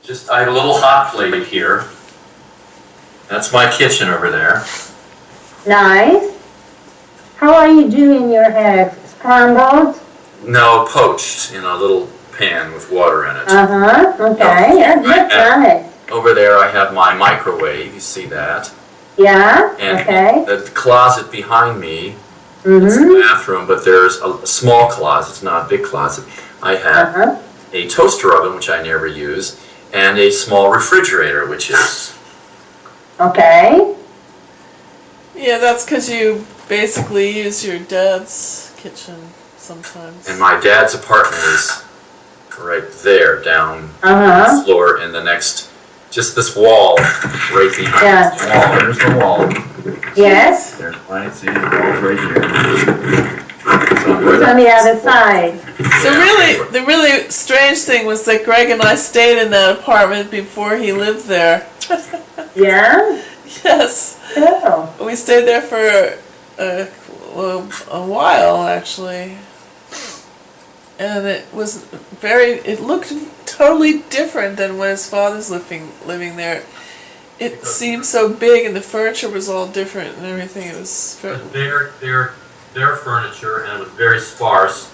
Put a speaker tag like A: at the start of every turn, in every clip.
A: I have a little hot plate here. That's my kitchen over there.
B: Nice. How are you doing your hair? Scrambled?
A: No, poached in a little pan with water in it.
B: Okay. That's nice.
A: Over there I have my microwave, you see that?
B: Yeah,
A: and
B: okay.
A: the closet behind me, it's the bathroom, but there's a small closet, it's not a big closet. I have a toaster oven, which I never use, and a small refrigerator, which is...
B: Okay.
C: Yeah, that's because you basically use your dad's kitchen sometimes.
A: And my dad's apartment is right there, down the floor in the next, just this wall, right behind this wall. There's the wall.
B: Yes.
A: There's plenty, see, the wall's right here.
B: It's on the other side.
C: So really, the really strange thing was that Greg and I stayed in that apartment before he lived there.
B: Yeah?
C: Yes.
B: Oh.
C: We stayed there for a while, actually. And it looked totally different than when his father's living there. It seemed so big, and the furniture was all different and everything. It was
A: their furniture, and it was very sparse.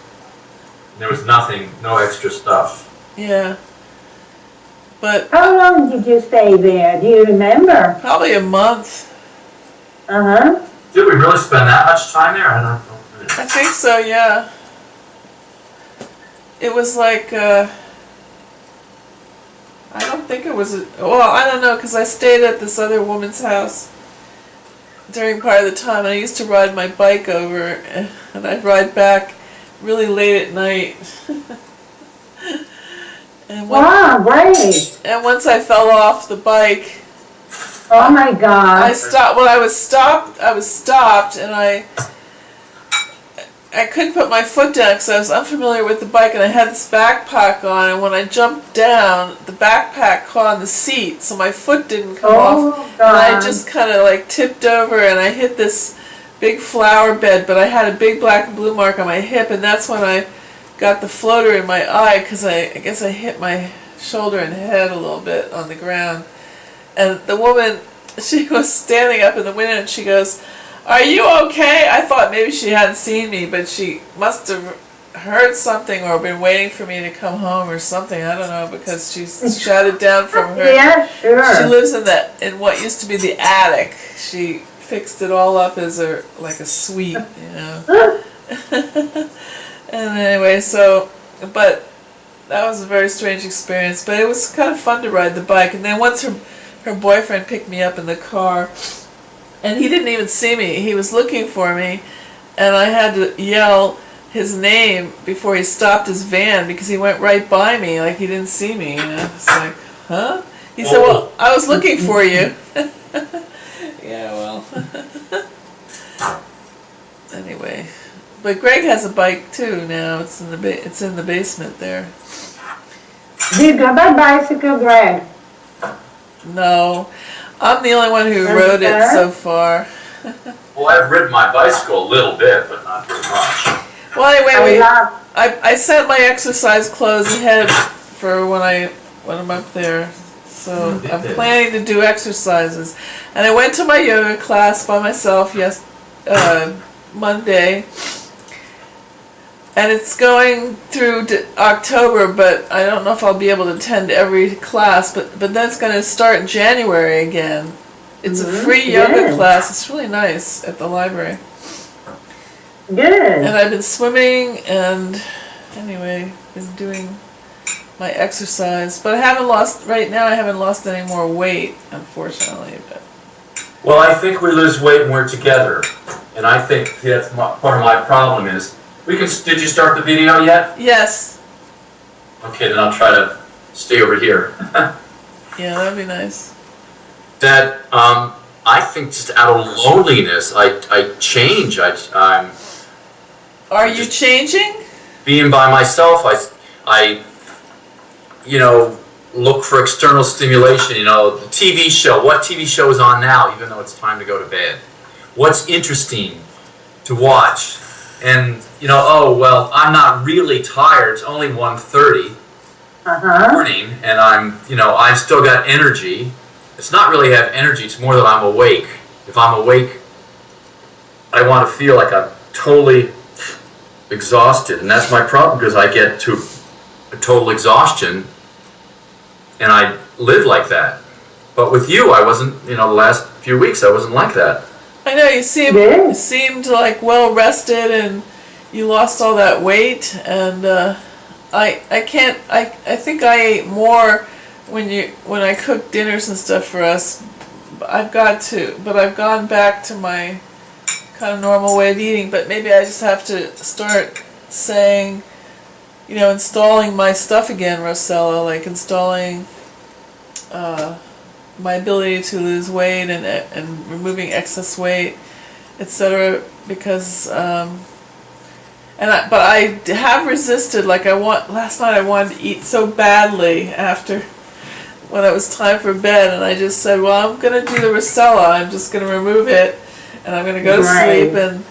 A: And there was nothing, no extra stuff.
C: Yeah. But
B: how long did you stay there? Do you remember?
C: Probably a month.
A: Did we really spend that much time there? I don't know.
C: I think so, yeah. It was like, I don't think it was, well, I don't know, because I stayed at this other woman's house during part of the time, and I used to ride my bike over, and I'd ride back really late at night. And
B: wow, great!
C: And once I fell off the bike,
B: oh my God!
C: I stopped. Well, I was stopped, and I couldn't put my foot down because I was unfamiliar with the bike, and I had this backpack on. And when I jumped down, the backpack caught on the seat, so my foot didn't come off.
B: God.
C: And I just kind of like tipped over, and I hit this big flower bed. But I had a big black and blue mark on my hip, and that's when I got the floater in my eye, because I guess I hit my shoulder and head a little bit on the ground. And the woman, she was standing up in the window, and she goes, "Are you okay?" I thought maybe she hadn't seen me, but she must have heard something or been waiting for me to come home or something. I don't know, because she shouted down from her.
B: Yeah, sure.
C: She lives in what used to be the attic. She fixed it all up as like a suite, you know. And anyway, but that was a very strange experience. But it was kind of fun to ride the bike. And then once her boyfriend picked me up in the car, and he didn't even see me. He was looking for me, and I had to yell his name before he stopped his van, because he went right by me like he didn't see me. You know? It's like, huh? He said, "Well, I was looking for you." Yeah, well. Anyway. But Greg has a bike too now. It's in the basement there.
B: Do you go by bicycle, Greg?
C: No, I'm the only one who rode it so far.
A: Well, I've ridden my bicycle a little bit, but not very much.
C: Well, anyway, I sent my exercise clothes ahead for when I'm up there. So I'm planning to do exercises, and I went to my yoga class by myself Monday. And it's going through October, but I don't know if I'll be able to attend every class. But then it's going to start in January again. It's a free yoga class. It's really nice at the library.
B: Good.
C: And I've been swimming, and anyway, been doing my exercise. But I haven't lost any more weight, unfortunately. But.
A: Well, I think we lose weight when we're together, and I think that's part of my problem is. Did you start the video yet?
C: Yes.
A: Okay, then I'll try to stay over here.
C: Yeah, that'd be nice.
A: That I think just out of loneliness, I change. I'm.
C: Are you changing?
A: Being by myself, I look for external stimulation. The TV show. What TV show is on now? Even though it's time to go to bed. What's interesting to watch? And, oh, well, I'm not really tired. It's only 1:30. morning, and I've still got energy. It's not really have energy, it's more that I'm awake. If I'm awake, I want to feel like I'm totally exhausted, and that's my problem, because I get to a total exhaustion, and I live like that. But with you, I wasn't, the last few weeks, I wasn't like that.
C: I know, you seemed like well rested, and you lost all that weight, and I think I ate more when I cooked dinners and stuff for us. But I've gone back to my kind of normal way of eating, but maybe I just have to start saying, installing my stuff again, Rosella, like installing my ability to lose weight and removing excess weight, etc. Because but I have resisted. Like last night I wanted to eat so badly when it was time for bed, and I just said, well, I'm going to do the Rosella. I'm just going to remove it, and I'm going to go to sleep. And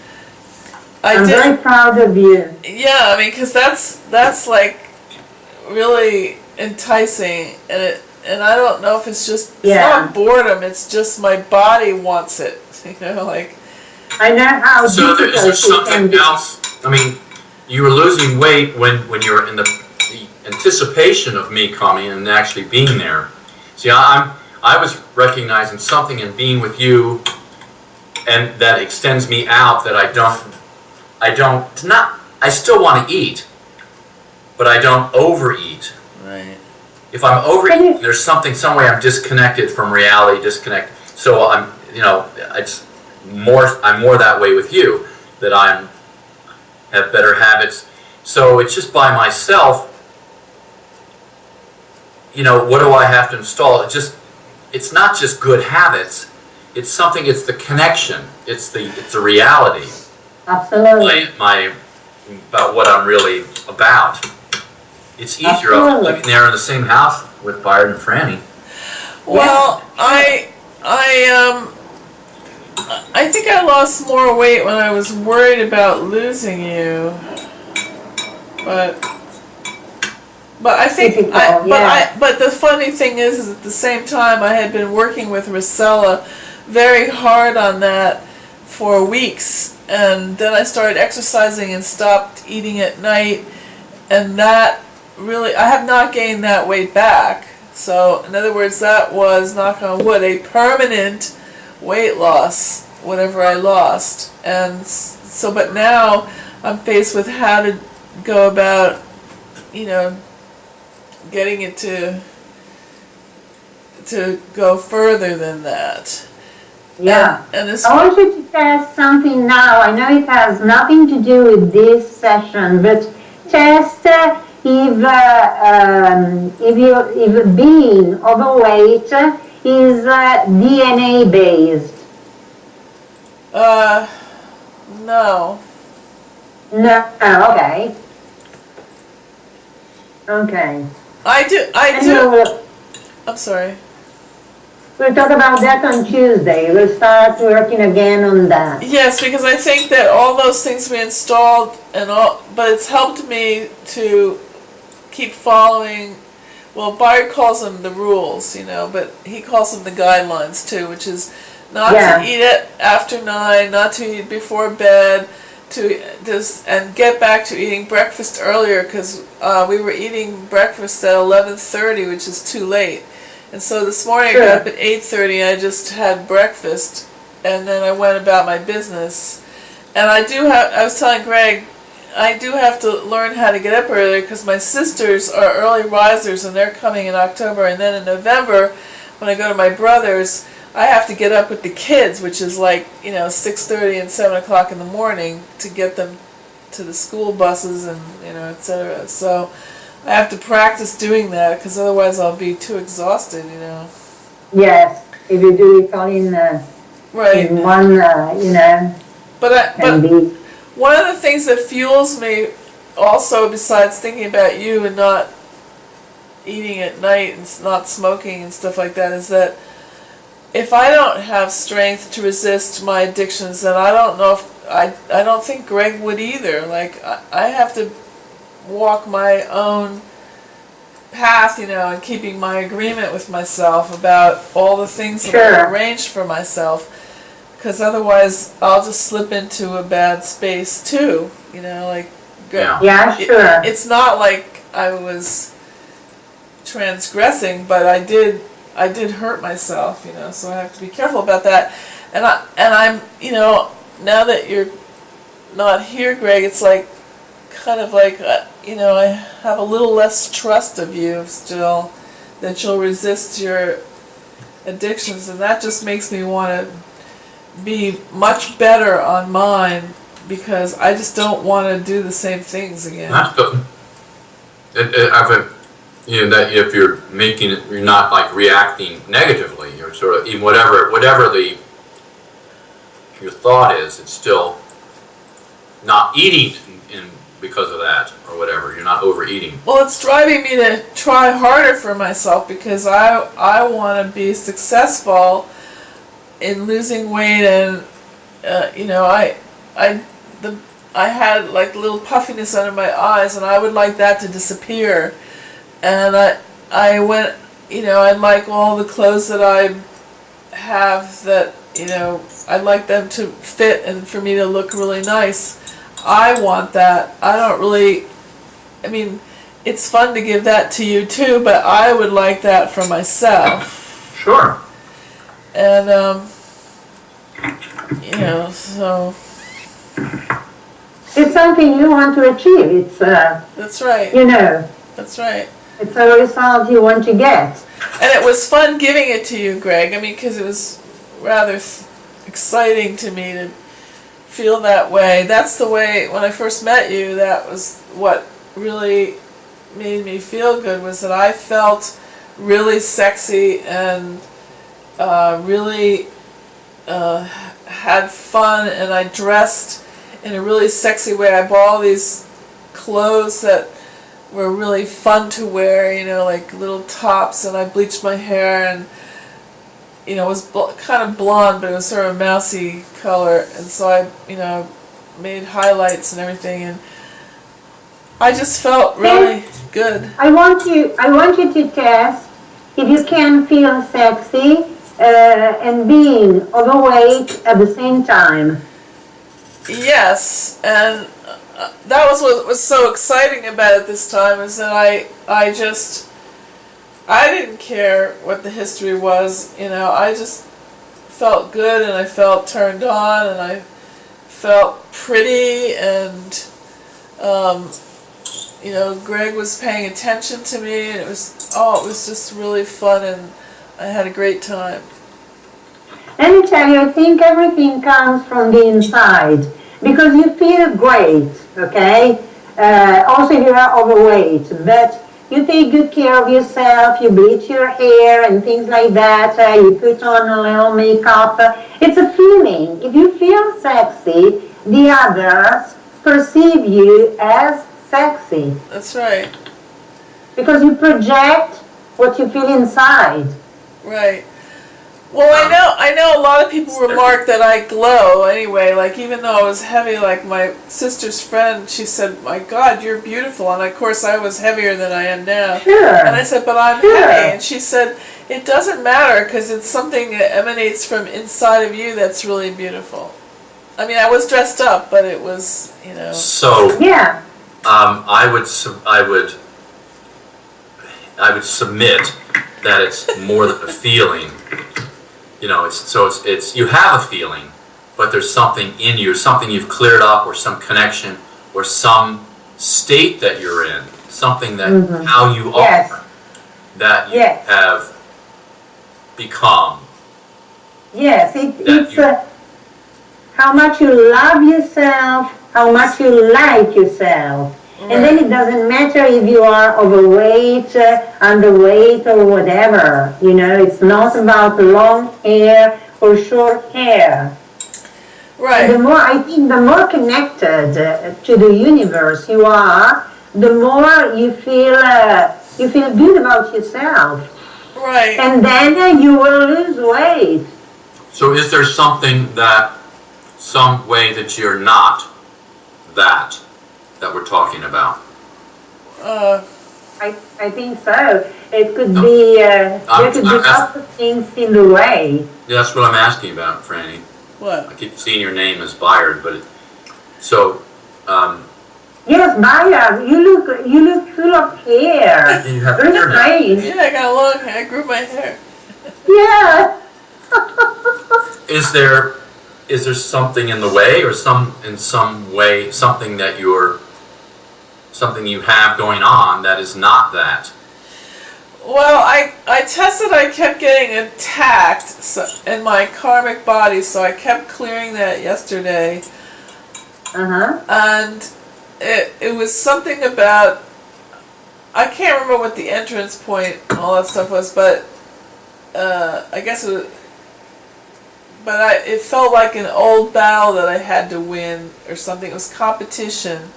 C: I'm
B: very proud of you.
C: Yeah, because that's like really enticing, and I don't know if it's not boredom. It's just my body wants it. Like.
B: I know how.
A: So is there something else? You were losing weight when you were in the anticipation of me coming and actually being there. See, I was recognizing something in being with you, and that extends me out. That I still want to eat, but I don't overeat.
C: Right.
A: If I'm overeating, there's something, some way I'm disconnected from reality, So I'm more that way with you, that have better habits. So it's just by myself, what do I have to install? It's not just good habits, it's the connection, it's the reality.
B: Absolutely.
A: About what I'm really about. It's easier living there in the same house with Byron and Franny.
C: Well, I think I lost more weight when I was worried about losing you, but I think but the funny thing is at the same time I had been working with Rosella very hard on that for weeks, and then I started exercising and stopped eating at night, and that really, I have not gained that weight back. So in other words, that was, knock on wood, a permanent weight loss, whatever I lost. And so, but now I'm faced with how to go about, getting it to go further than that.
B: Yeah.
C: And this,
B: I want you to test something now. I know it has nothing to do with this session, but test if being overweight is DNA based.
C: No.
B: No. Okay. Okay.
C: I do. I'm sorry.
B: We'll talk about that on Tuesday. We'll start working again on that.
C: Yes, because I think that all those things we installed but it's helped me to keep following. Well, Bart calls them the rules, but he calls them the guidelines too, which is not to eat it after 9, not to eat before bed, and get back to eating breakfast earlier, because we were eating breakfast at 11:30, which is too late. And so this morning I got up at 8:30. I just had breakfast, and then I went about my business. And I was telling Greg, I do have to learn how to get up earlier, because my sisters are early risers, and they're coming in October. And then in November, when I go to my brother's, I have to get up with the kids, which is like 6:30 and 7 o'clock in the morning, to get them to the school buses and etc. So I have to practice doing that, because otherwise I'll be too exhausted.
B: Yes, if you do it all in one,
C: But one of the things that fuels me, also besides thinking about you and not eating at night and not smoking and stuff like that, is that if I don't have strength to resist my addictions, then I don't know if I don't think Greg would either. Like I have to walk my own path, and keeping my agreement with myself about all the things that I've arranged for myself. Because otherwise, I'll just slip into a bad space too. It's not like I was transgressing, but I did hurt myself. So I have to be careful about that. And I'm now that you're not here, Greg, it's like kind of like I have a little less trust of you still, that you'll resist your addictions, and that just makes me want to be much better on mine, because I just don't want to do the same things again.
A: That's good. That if you're making it, you're not like reacting negatively. You're sort of, even whatever your thought is, it's still not eating because of that or whatever. You're not overeating.
C: Well, it's driving me to try harder for myself, because I want to be successful in losing weight, and I had like little puffiness under my eyes, and I would like that to disappear. And I went, I like all the clothes that I have, that I'd like them to fit and for me to look really nice. I want that. I don't really, it's fun to give that to you too, but I would like that for myself.
A: Sure.
C: And, so...
B: It's something you want to achieve. It's,
C: that's right. That's right.
B: It's a result you want to get.
C: And it was fun giving it to you, Greg. Because it was rather exciting to me to feel that way. That's the way, when I first met you, that was what really made me feel good, was that I felt really sexy and really had fun, and I dressed in a really sexy way. I bought all these clothes that were really fun to wear, like little tops, and I bleached my hair, and it was kind of blonde, but it was sort of a mousy color, and so I made highlights and everything, and I just felt really good.
B: I want you to test if you can feel sexy and being overweight at the same time.
C: Yes, and that was what was so exciting about it this time, is that I didn't care what the history was, I just felt good, and I felt turned on, and I felt pretty, and Greg was paying attention to me, and it was just really fun, and I had a great time.
B: Let me tell you, I think everything comes from the inside, because you feel great, okay? Also, you are overweight, but you take good care of yourself, you bleach your hair and things like that, you put on a little makeup. It's a feeling. If you feel sexy, the others perceive you as sexy.
C: That's right.
B: Because you project what you feel inside.
C: Right. Well, I know a lot of people remark that I glow anyway, like even though I was heavy, like my sister's friend, she said, "My God, you're beautiful." And of course I was heavier than I am now.
B: Sure.
C: And I said, "But I'm heavy." And she said, "It doesn't matter, because it's something that emanates from inside of you that's really beautiful." I was dressed up, but it was,
A: So,
B: yeah.
A: I would submit that it's more than a feeling. It's you have a feeling, but there's something in you, something you've cleared up, or some connection, or some state that you're in, something that how you are, that you have become.
B: Yes, it's how much you love yourself, how much you like yourself. Right. And then it doesn't matter if you are overweight, underweight, or whatever. It's not about long hair or short hair.
C: Right.
B: And I think the more connected to the universe you are, the more you feel good about yourself.
C: Right.
B: And then you will lose weight.
A: So is there some way that you're not that we're talking about?
B: I think so. It could be, there could be lots of things in the way.
A: Yeah, that's what I'm asking about, Franny.
C: What?
A: I keep seeing your name as Byard, but so.
B: Yes, Byard, you look full of hair.
A: You have
B: very
A: hair now.
B: strange.
C: Yeah, I got long hair. I grew my hair.
B: Yeah.
A: Is there something in the way, or in some way something that you have going on that is not that?
C: Well, I tested. I kept getting attacked in my karmic body, so I kept clearing that yesterday. And it was something about, I can't remember what the entrance point and all that stuff was, but I guess it was, but it felt like an old battle that I had to win or something. It was competition.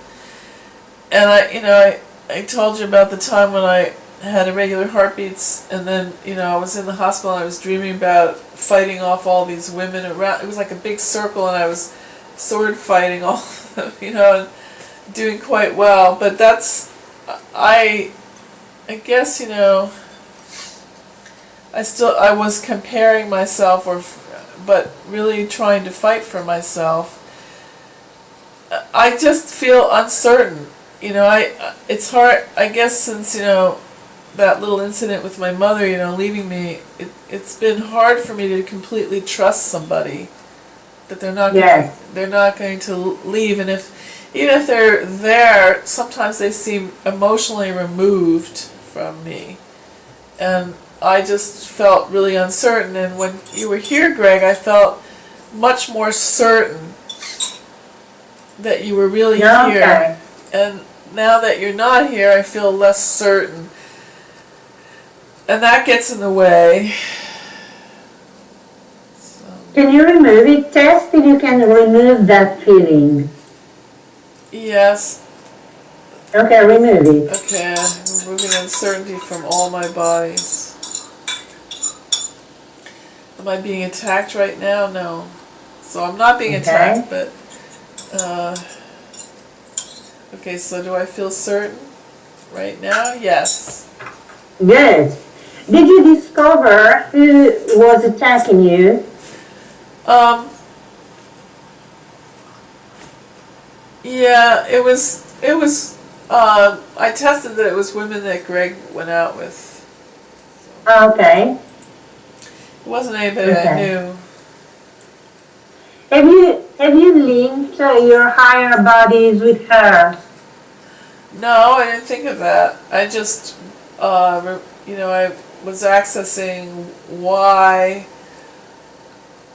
C: And I told you about the time when I had irregular heartbeats, and then, I was in the hospital and I was dreaming about fighting off all these women around. It was like a big circle, and I was sword fighting all of them, and doing quite well. But that's, I guess, I was comparing myself, but really trying to fight for myself. I just feel uncertain. It's hard, I guess, since, that little incident with my mother, leaving me, it's been hard for me to completely trust somebody, that they're not going to leave. And even if they're there, sometimes they seem emotionally removed from me. And I just felt really uncertain. And when you were here, Greg, I felt much more certain that you were really here. And now that you're not here, I feel less certain. And that gets in the way. So.
B: Can you remove it? Test if you can remove that feeling.
C: Yes.
B: Okay, remove it.
C: Okay, removing uncertainty from all my bodies. Am I being attacked right now? No. So I'm not being attacked, but... okay, so do I feel certain right now? Yes.
B: Good. Did you discover who was attacking you?
C: Yeah, it was, I tested that it was women that Greg went out with.
B: Okay.
C: It wasn't anybody I knew.
B: Have you linked your higher bodies with her?
C: No, I didn't think of that. I just, I was accessing why,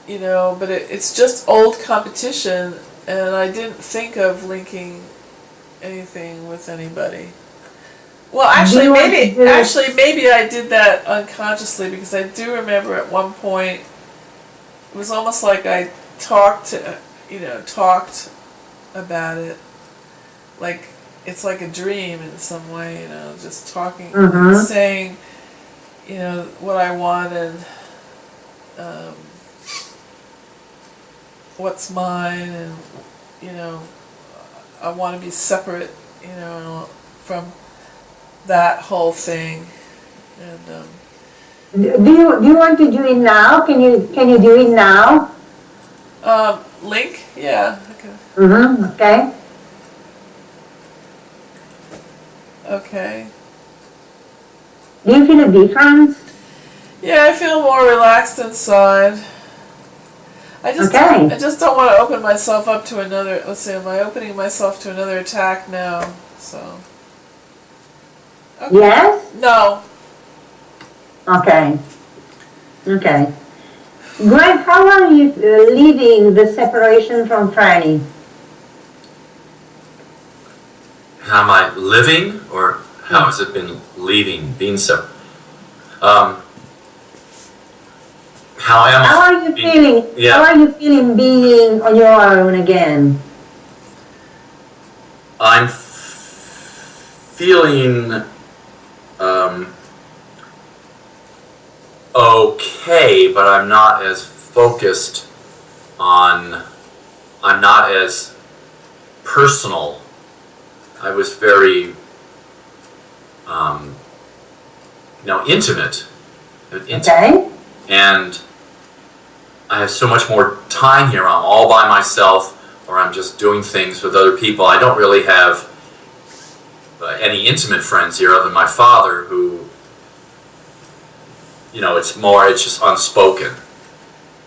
C: but it's just old competition, and I didn't think of linking anything with anybody. Well, maybe I did that unconsciously, because I do remember at one point, it was almost like I talked about it, like it's like a dream in some way, just talking, saying, what I want and what's mine, and I want to be separate, from that whole thing. And
B: do you want to do it now? Can you do it now?
C: Link? Yeah. Okay.
B: Okay.
C: Okay.
B: Do you feel a difference?
C: Yeah, I feel more relaxed inside. I just don't want to open myself up to another. Let's see, am I opening myself to another attack now? So. Okay.
B: Yes?
C: No.
B: Okay. Okay. Greg, how are you leaving the separation from Franny?
A: How am I living, or how has it been leaving, being so? How
B: are you feeling? Yeah. How are you feeling being on your own again?
A: I'm feeling okay, but I'm not as focused on. I'm not as personal. I was very intimate.
B: Okay.
A: And I have so much more time here. I'm all by myself, or I'm just doing things with other people. I don't really have any intimate friends here other than my father, who, it's just unspoken.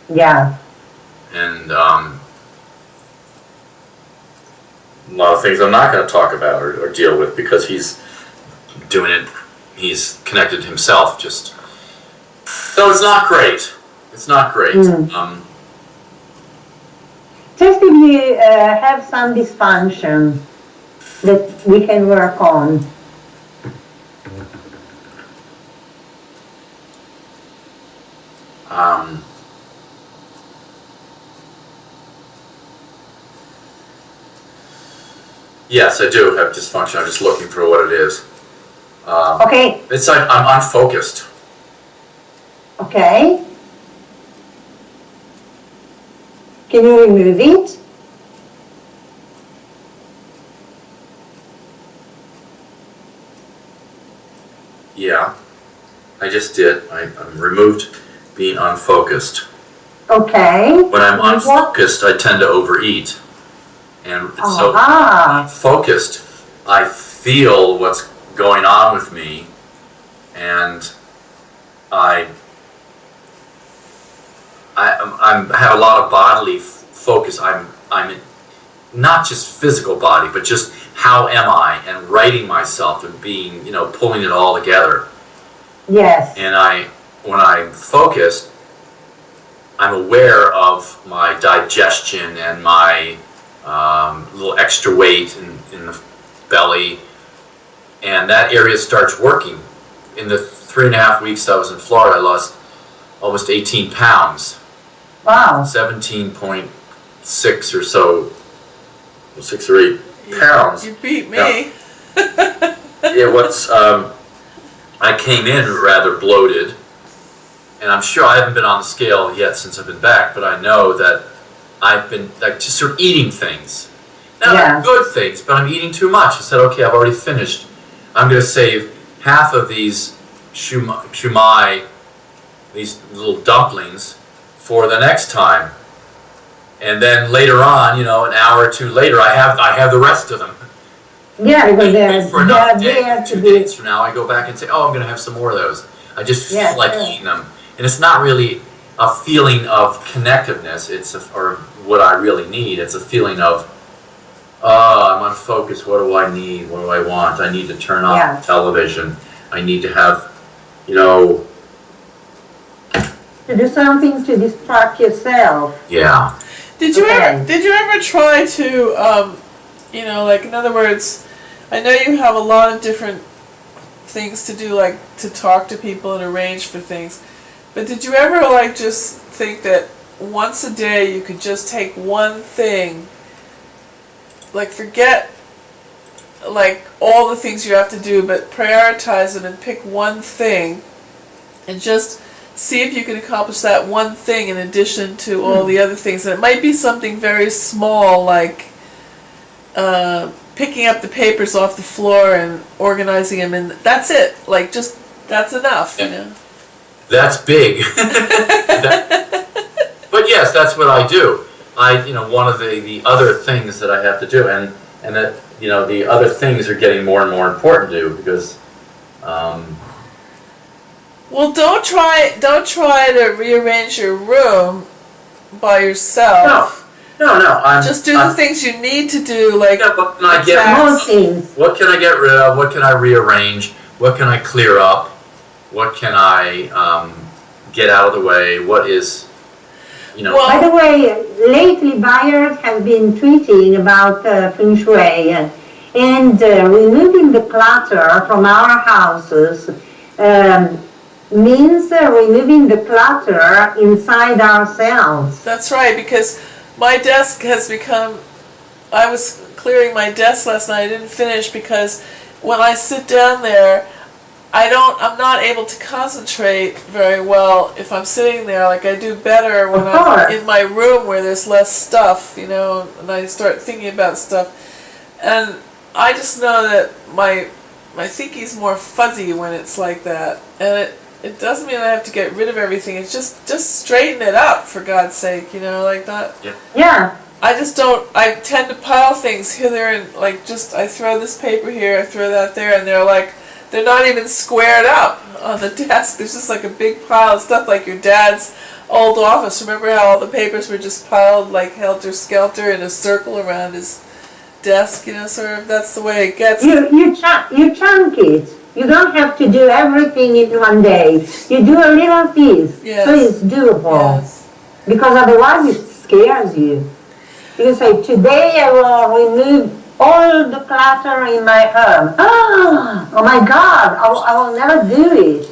B: Yeah.
A: And a lot of things I'm not going to talk about or deal with because he's doing it, he's connected himself just. So it's not great. It's not great.
B: Just if you have some dysfunction that we can work on.
A: Yes, I do have dysfunction. I'm just looking for what it is.
B: Okay.
A: It's like I'm unfocused.
B: Okay. Can you remove it?
A: Yeah, I just did. I removed being unfocused.
B: Okay.
A: When I'm unfocused, I tend to overeat. And so when I'm focused, I feel what's going on with me, and I have a lot of bodily focus. I'm not just physical body, but just how am I, and writing myself and being, pulling it all together.
B: Yes.
A: And when I'm focused, I'm aware of my digestion and my little extra weight in the belly, and that area starts working. In the 3.5 weeks I was in Florida, I lost almost 18 pounds.
B: Wow.
A: 17.6 or so, 6 or 8 pounds.
C: You beat me.
A: I came in rather bloated, and I'm sure I haven't been on the scale yet since I've been back, but I know that I've been just sort of eating things. Now, they're good things, but I'm eating too much. I said, okay, I've already finished. I'm going to save half of these shumai, these little dumplings, for the next time. And then later on, an hour or two later, I have the rest of them.
B: Yeah, because
A: for another day, 2 days from now, I go back and say, oh, I'm going to have some more of those. I just feel like eating them. And it's not really a feeling of connectiveness, or what I really need. It's a feeling of, I'm unfocused. What do I need? What do I want? I need to turn off television. I need to have,
B: to do something to distract yourself.
A: Yeah.
C: Did you ever try to, like, in other words, I know you have a lot of different things to do, like to talk to people and arrange for things, but did you ever, like, just think that once a day you could just take one thing, like, forget, like, all the things you have to do, but prioritize them and pick one thing and just see if you can accomplish that one thing in addition to all the other things? And it might be something very small, like picking up the papers off the floor and organizing them, and that's it. Like, just, that's enough,
A: That's big. But yes, that's what I do. One of the other things that I have to do, and that, the other things are getting more and more important to do, because
C: well, don't try to rearrange your room by yourself.
A: No.
C: Just do the things you need to do, like
A: what can I get rid of? What can I rearrange? What can I clear up? What can I get out of the way? What is,
B: Well, by the way, lately buyers have been tweeting about feng shui and removing the clutter from our houses. Means removing the clutter inside ourselves.
C: That's right, because my desk has become, I was clearing my desk last night, I didn't finish because when I sit down there, I'm not able to concentrate very well if I'm sitting there. Like, I do better when I'm in my room where there's less stuff, and I start thinking about stuff. And I just know that my thinking's more fuzzy when it's like that, and it doesn't mean I have to get rid of everything. It's just straighten it up, for God's sake, like that.
B: Yeah.
C: I just don't. I tend to pile things here, there, and I throw this paper here, I throw that there, and they're not even squared up on the desk. There's just like a big pile of stuff, like your dad's old office. Remember how all the papers were just piled like helter-skelter in a circle around his desk, sort of. That's the way it gets.
B: You chunk it. You don't have to do everything in one day. You do a little piece,
C: Yes.
B: so it's doable.
C: Yes.
B: Because otherwise it scares you. You say, today I will remove all the clutter in my home. Oh my God, I will never do it,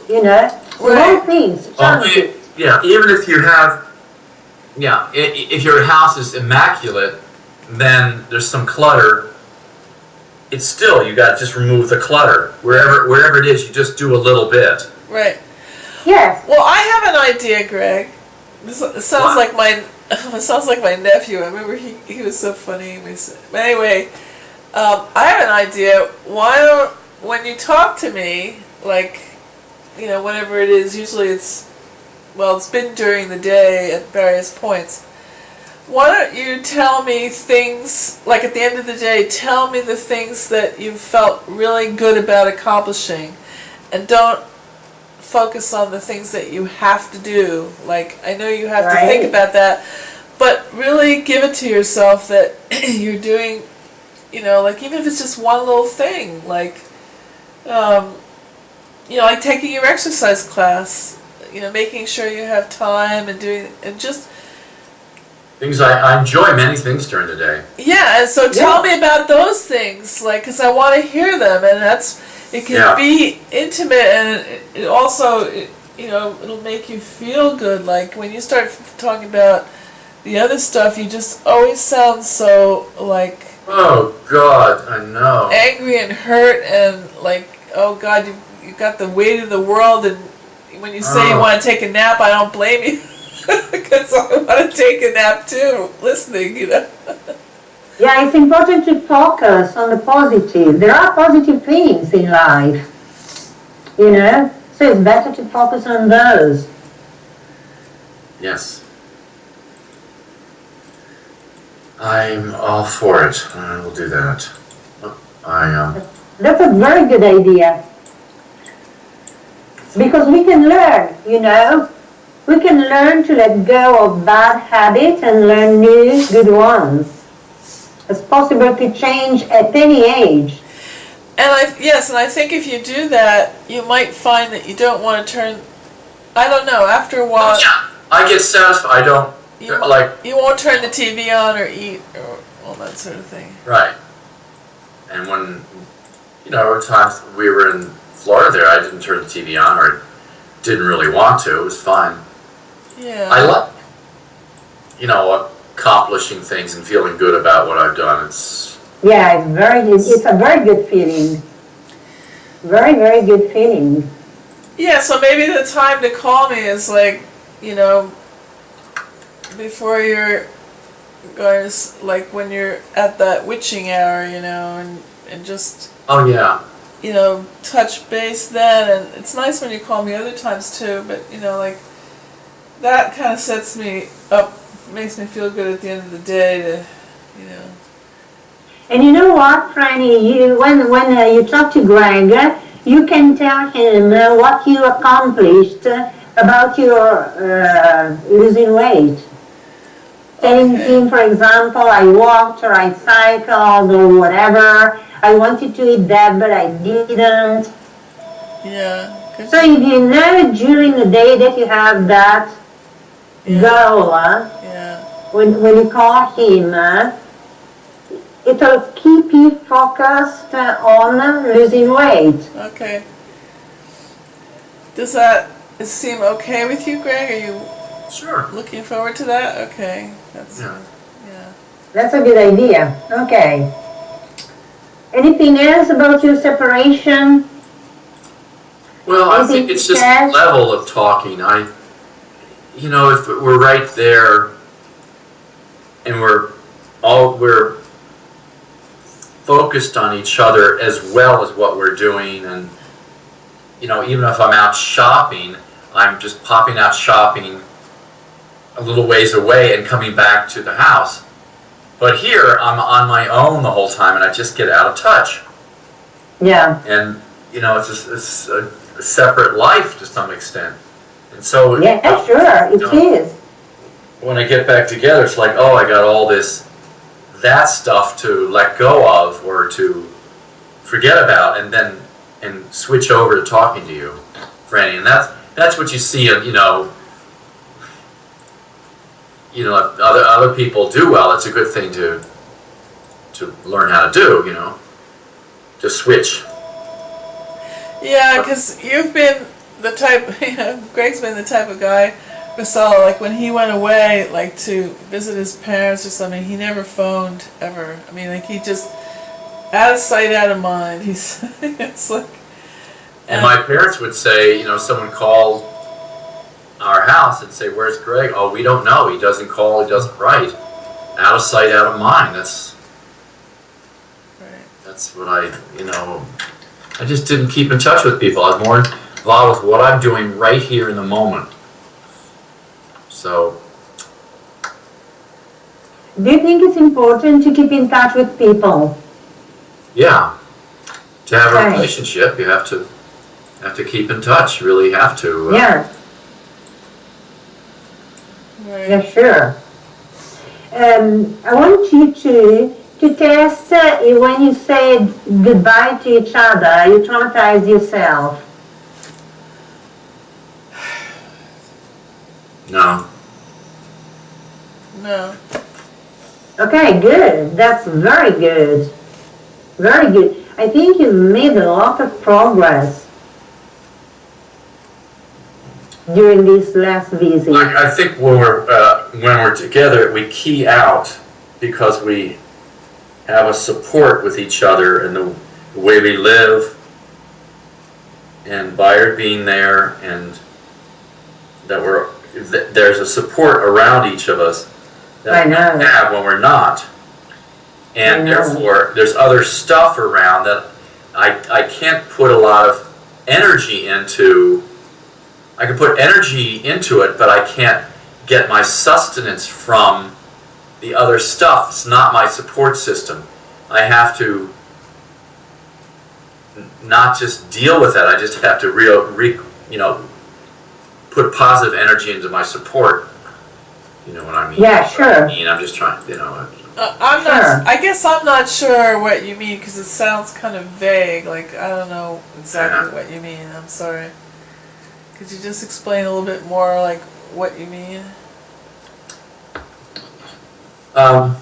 B: Small things, chunk it.
A: Yeah, even if you have, if your house is immaculate, then there's some clutter. It's still, you got to just remove the clutter. Wherever it is, you just do a little bit.
C: Right.
B: Yes.
C: Well, I have an idea, Greg. This sounds like my nephew. I remember he was so funny. But anyway, I have an idea. Why don't, when you talk to me, whatever it is, usually it's been during the day at various points. Why don't you tell me things, at the end of the day, tell me the things that you felt really good about accomplishing, and don't focus on the things that you have to do. I know you have to think about that, but really give it to yourself that you're doing, even if it's just one little thing, like taking your exercise class, making sure you have time and just
A: things I enjoy many things during the day.
C: Yeah, and so tell me about those things, because I want to hear them, and it can be intimate, and it also, it'll make you feel good. When you start talking about the other stuff, you just always sound so
A: oh God, I know,
C: angry and hurt, and oh God, you've got the weight of the world, and when you say you want to take a nap, I don't blame you. Because I want to take a nap too, listening,
B: Yeah, it's important to focus on the positive. There are positive things in life, so it's better to focus on those.
A: Yes. I'm all for it. I will do that.
B: That's a very good idea. Because we can learn, We can learn to let go of bad habits and learn new, good ones. It's possible to change at any age.
C: And I think if you do that, you might find that you don't want to turn. I don't know. After a while,
A: I get satisfied. I don't
C: You won't turn the TV on or eat or all that sort of thing.
A: Right. And when times we were in Florida, there I didn't turn the TV on or didn't really want to. It was fine.
C: Yeah.
A: I like, accomplishing things and feeling good about what I've done. It's
B: a very good feeling. Very, very good feeling.
C: Yeah, so maybe the time to call me is before you're going to, when you're at that witching hour, and just touch base then. And it's nice when you call me other times too, but that kind of sets me up, makes me feel good at the end of the day to,
B: And you know what, Franny? When you talk to Greg, you can tell him what you accomplished about your losing weight. Telling him, for example, I walked or I cycled or whatever. I wanted to eat that, but I didn't.
C: Yeah.
B: So if you know during the day that you have that goal, when you call him, it'll keep you focused on losing weight.
C: Okay. Does that seem okay with you, Greg? Are you looking forward to that? Okay.
B: That's a good idea. Okay. Anything else about your separation?
A: Well, I think it's just a level of talking. If we're right there and we're focused on each other as well as what we're doing. And even if I'm out shopping, I'm just popping out shopping a little ways away and coming back to the house. But here, I'm on my own the whole time, and I just get out of touch.
B: Yeah.
A: And it's a separate life to some extent. And so
B: yeah, sure, it is.
A: When I get back together, it's like, oh, I got all that stuff to let go of or to forget about, and switch over to talking to you, Franny. And that's what you see of other people do well. It's a good thing to learn how to do. To switch.
C: Yeah, because you've been the type. Greg's been the type of guy. We saw, like, when he went away, like, to visit his parents or something, he never phoned, ever. I mean, like, he just, out of sight, out of mind. It's like...
A: And my parents would say, someone called our house and say, where's Greg? Oh, we don't know. He doesn't call, he doesn't write. Out of sight, out of mind. That's what I just didn't keep in touch with people. I was more involved with what I'm doing right here in the moment. So,
B: do you think it's important to keep in touch with people?
A: Yeah. To have a relationship, you have to keep in touch. You really have to.
B: Yeah. Yeah, sure. I want you to test when you said goodbye to each other, you traumatize yourself.
A: No.
C: No.
B: Okay, good. That's very good. Very good. I think you've made a lot of progress during this last visit.
A: I think when we're together, we key out because we have a support with each other and the way we live, and Bayard being there, and that there's a support around each of us that we don't have when we're not. And therefore, there's other stuff around that I can't put a lot of energy into. I can put energy into it, but I can't get my sustenance from the other stuff. It's not my support system. I have to not just deal with that. I just have to put positive energy into my support. You know what I mean?
B: Yeah, sure.
A: I'm just trying,
C: I'm not. I guess I'm not sure what you mean because it sounds kind of vague. Like, I don't know exactly what you mean. I'm sorry. Could you just explain a little bit more, like, what you mean?
A: I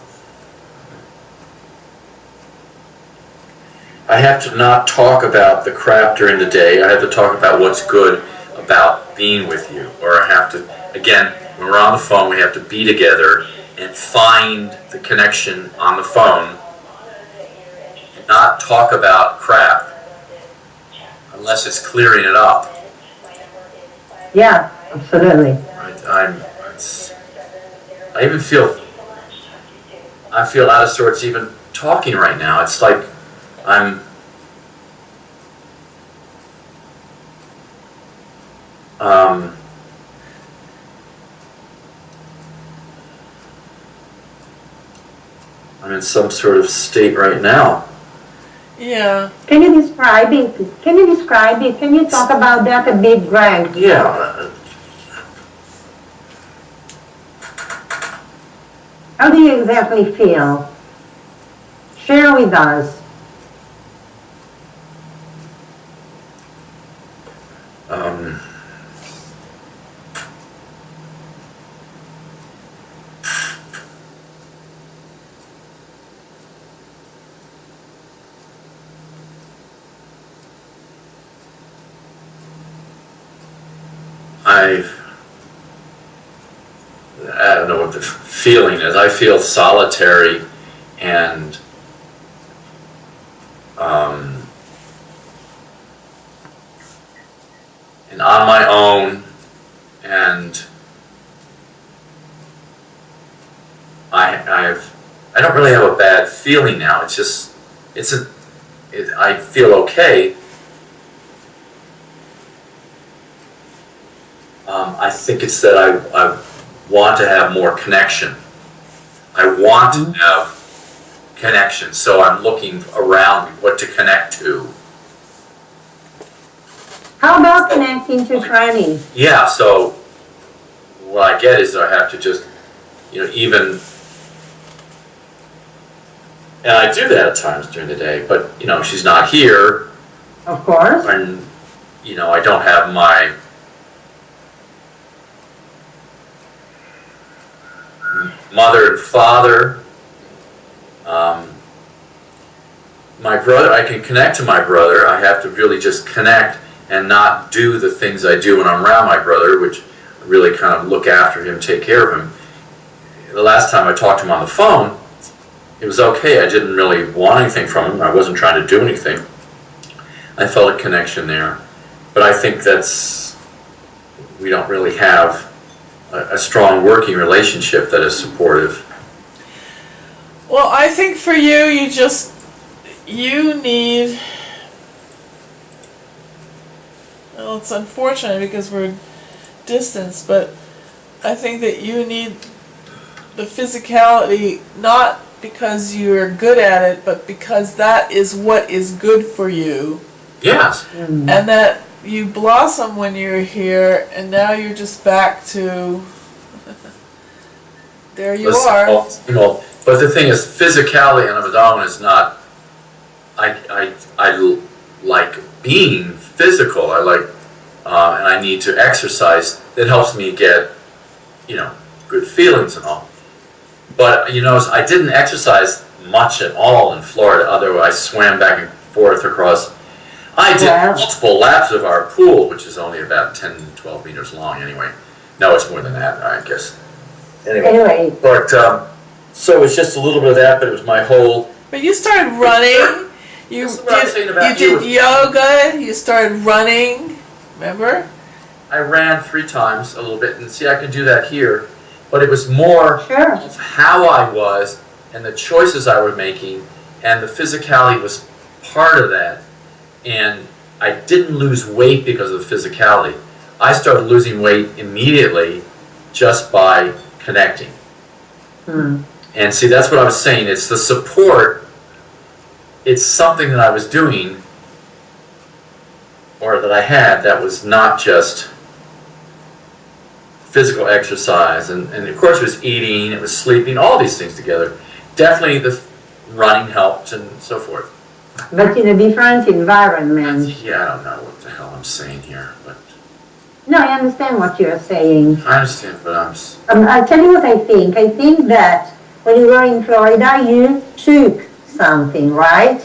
A: have to not talk about the crap during the day. I have to talk about what's good about being with you. Or I have to, again, when we're on the phone, we have to be together and find the connection on the phone. And not talk about crap unless it's clearing it up.
B: Yeah, absolutely.
A: Right, I feel out of sorts even talking right now. It's like I'm in some sort of state right now.
C: Yeah.
B: Can you describe it? Can you talk about that a bit, Greg?
A: Yeah.
B: How do you exactly feel? Share with us.
A: I don't know what the feeling is. I feel solitary and on my own, and I don't really have a bad feeling now. It's just I feel okay. I think it's that I want to have more connection. I want to have connection, so I'm looking around what to connect to.
B: How about connecting to trannies?
A: Yeah, so what I get is I have to just, even, and I do that at times during the day, but, she's not here.
B: Of course.
A: And, I don't have my mother and father. My brother, I can connect to my brother. I have to really just connect and not do the things I do when I'm around my brother, which really kind of look after him, take care of him. The last time I talked to him on the phone, it was okay. I didn't really want anything from him. I wasn't trying to do anything. I felt a connection there. But I think we don't really have a strong working relationship that is supportive.
C: Well, I think for you, you need, well, it's unfortunate because we're distanced, but I think that you need the physicality not because you're good at it, but because that is what is good for you.
A: Yes.
C: And that you blossom when you're here, and now you're just back to, there you are.
A: But the thing is, physicality in of its own is not, I like being physical. I like, and I need to exercise. That helps me get, good feelings and all. But I didn't exercise much at all in Florida. Otherwise, I swam back and forth across. I did multiple laps of our pool, which is only about 10, 12 meters long. Anyway, no, it's more than that, I guess. Anyway, but so it's just a little bit of that, but it was my whole.
C: But you started running. You did yoga. You started running. Remember?
A: I ran 3 times a little bit, and see, I can do that here. But it was more of how I was and the choices I was making, and the physicality was part of that. And I didn't lose weight because of the physicality. I started losing weight immediately just by connecting. And see, that's what I was saying. It's the support. It's something that I was doing, or that I had, that was not just physical exercise. And of course it was eating, it was sleeping, all these things together. Definitely the running helped and so forth.
B: But in a different environment.
A: Yeah, I don't know what the hell I'm saying here, but...
B: No, I understand what you're saying.
A: I understand, but
B: I'll tell you what I think. I think that when you were in Florida, you took something, right?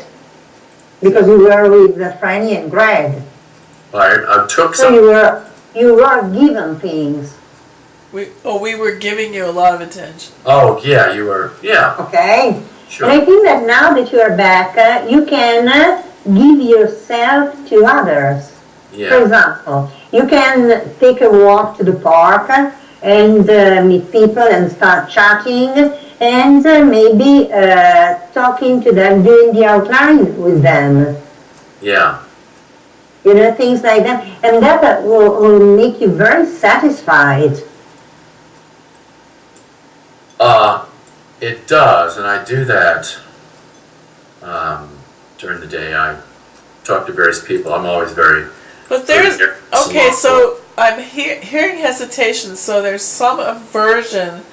B: Because you were with Franny and Greg.
A: I took
B: so
A: something.
B: You were given things.
C: We were giving you a lot of attention.
A: Oh, yeah, you were, yeah.
B: Okay.
A: Sure.
B: And I think that now that you are back, you can give yourself to others.
A: Yeah.
B: For example, you can take a walk to the park and meet people and start chatting and maybe talking to them, doing the outline with them.
A: Yeah.
B: Things like that. And that will make you very satisfied.
A: It does, and I do that during the day. I talk to various people. I'm always very...
C: But there's... Okay, so I'm hearing hesitation, so there's some aversion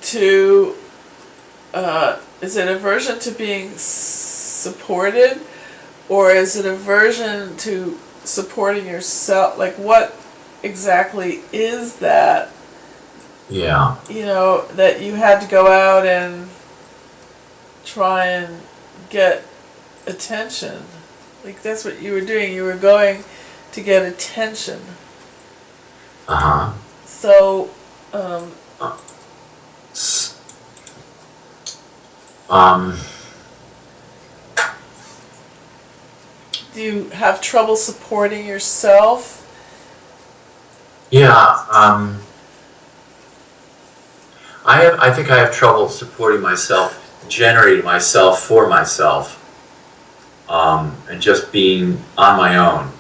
C: to... is it aversion to being supported? Or is it aversion to supporting yourself? Like, what exactly is that?
A: Yeah.
C: That you had to go out and try and get attention. Like, that's what you were doing. You were going to get attention.
A: Uh-huh.
C: So, do you have trouble supporting yourself?
A: Yeah, I think I have trouble supporting myself, generating myself for myself. and just being on my own.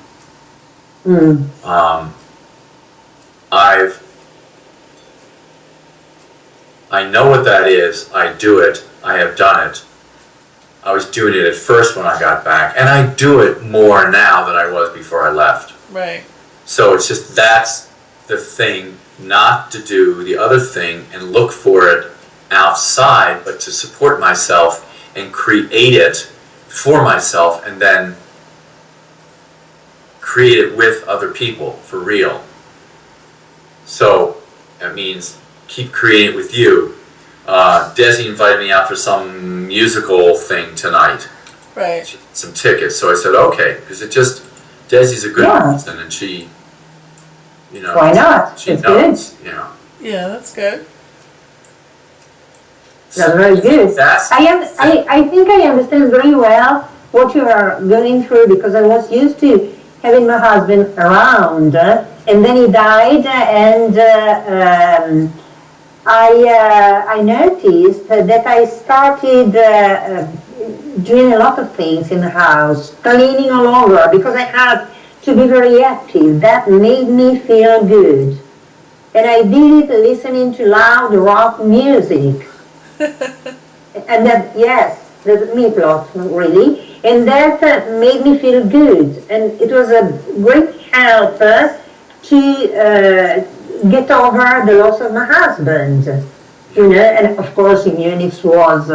A: I know what that is. I do it. I have done it. I was doing it at first when I got back, and I do it more now than I was before I left.
C: Right.
A: So it's just that's the thing not to do the other thing and look for it outside, but to support myself and create it for myself and then create it with other people for real. So that means keep creating it with you. Desi invited me out for some musical thing tonight.
C: Right.
A: She had some tickets, so I said okay, because Desi's a good person, and she,
B: why not?
A: She
B: it's
A: knows,
B: good.
C: Yeah, that's good.
B: That's very good. I think I understand very well what you are going through, because I was used to having my husband around, and then he died, and I noticed that I started doing a lot of things in the house, cleaning all over, because I had to be very active. That made me feel good. And I did it listening to loud rock music. And that meatloaf, really. And that made me feel good. And it was a great help to get over the loss of my husband. And of course in Unix was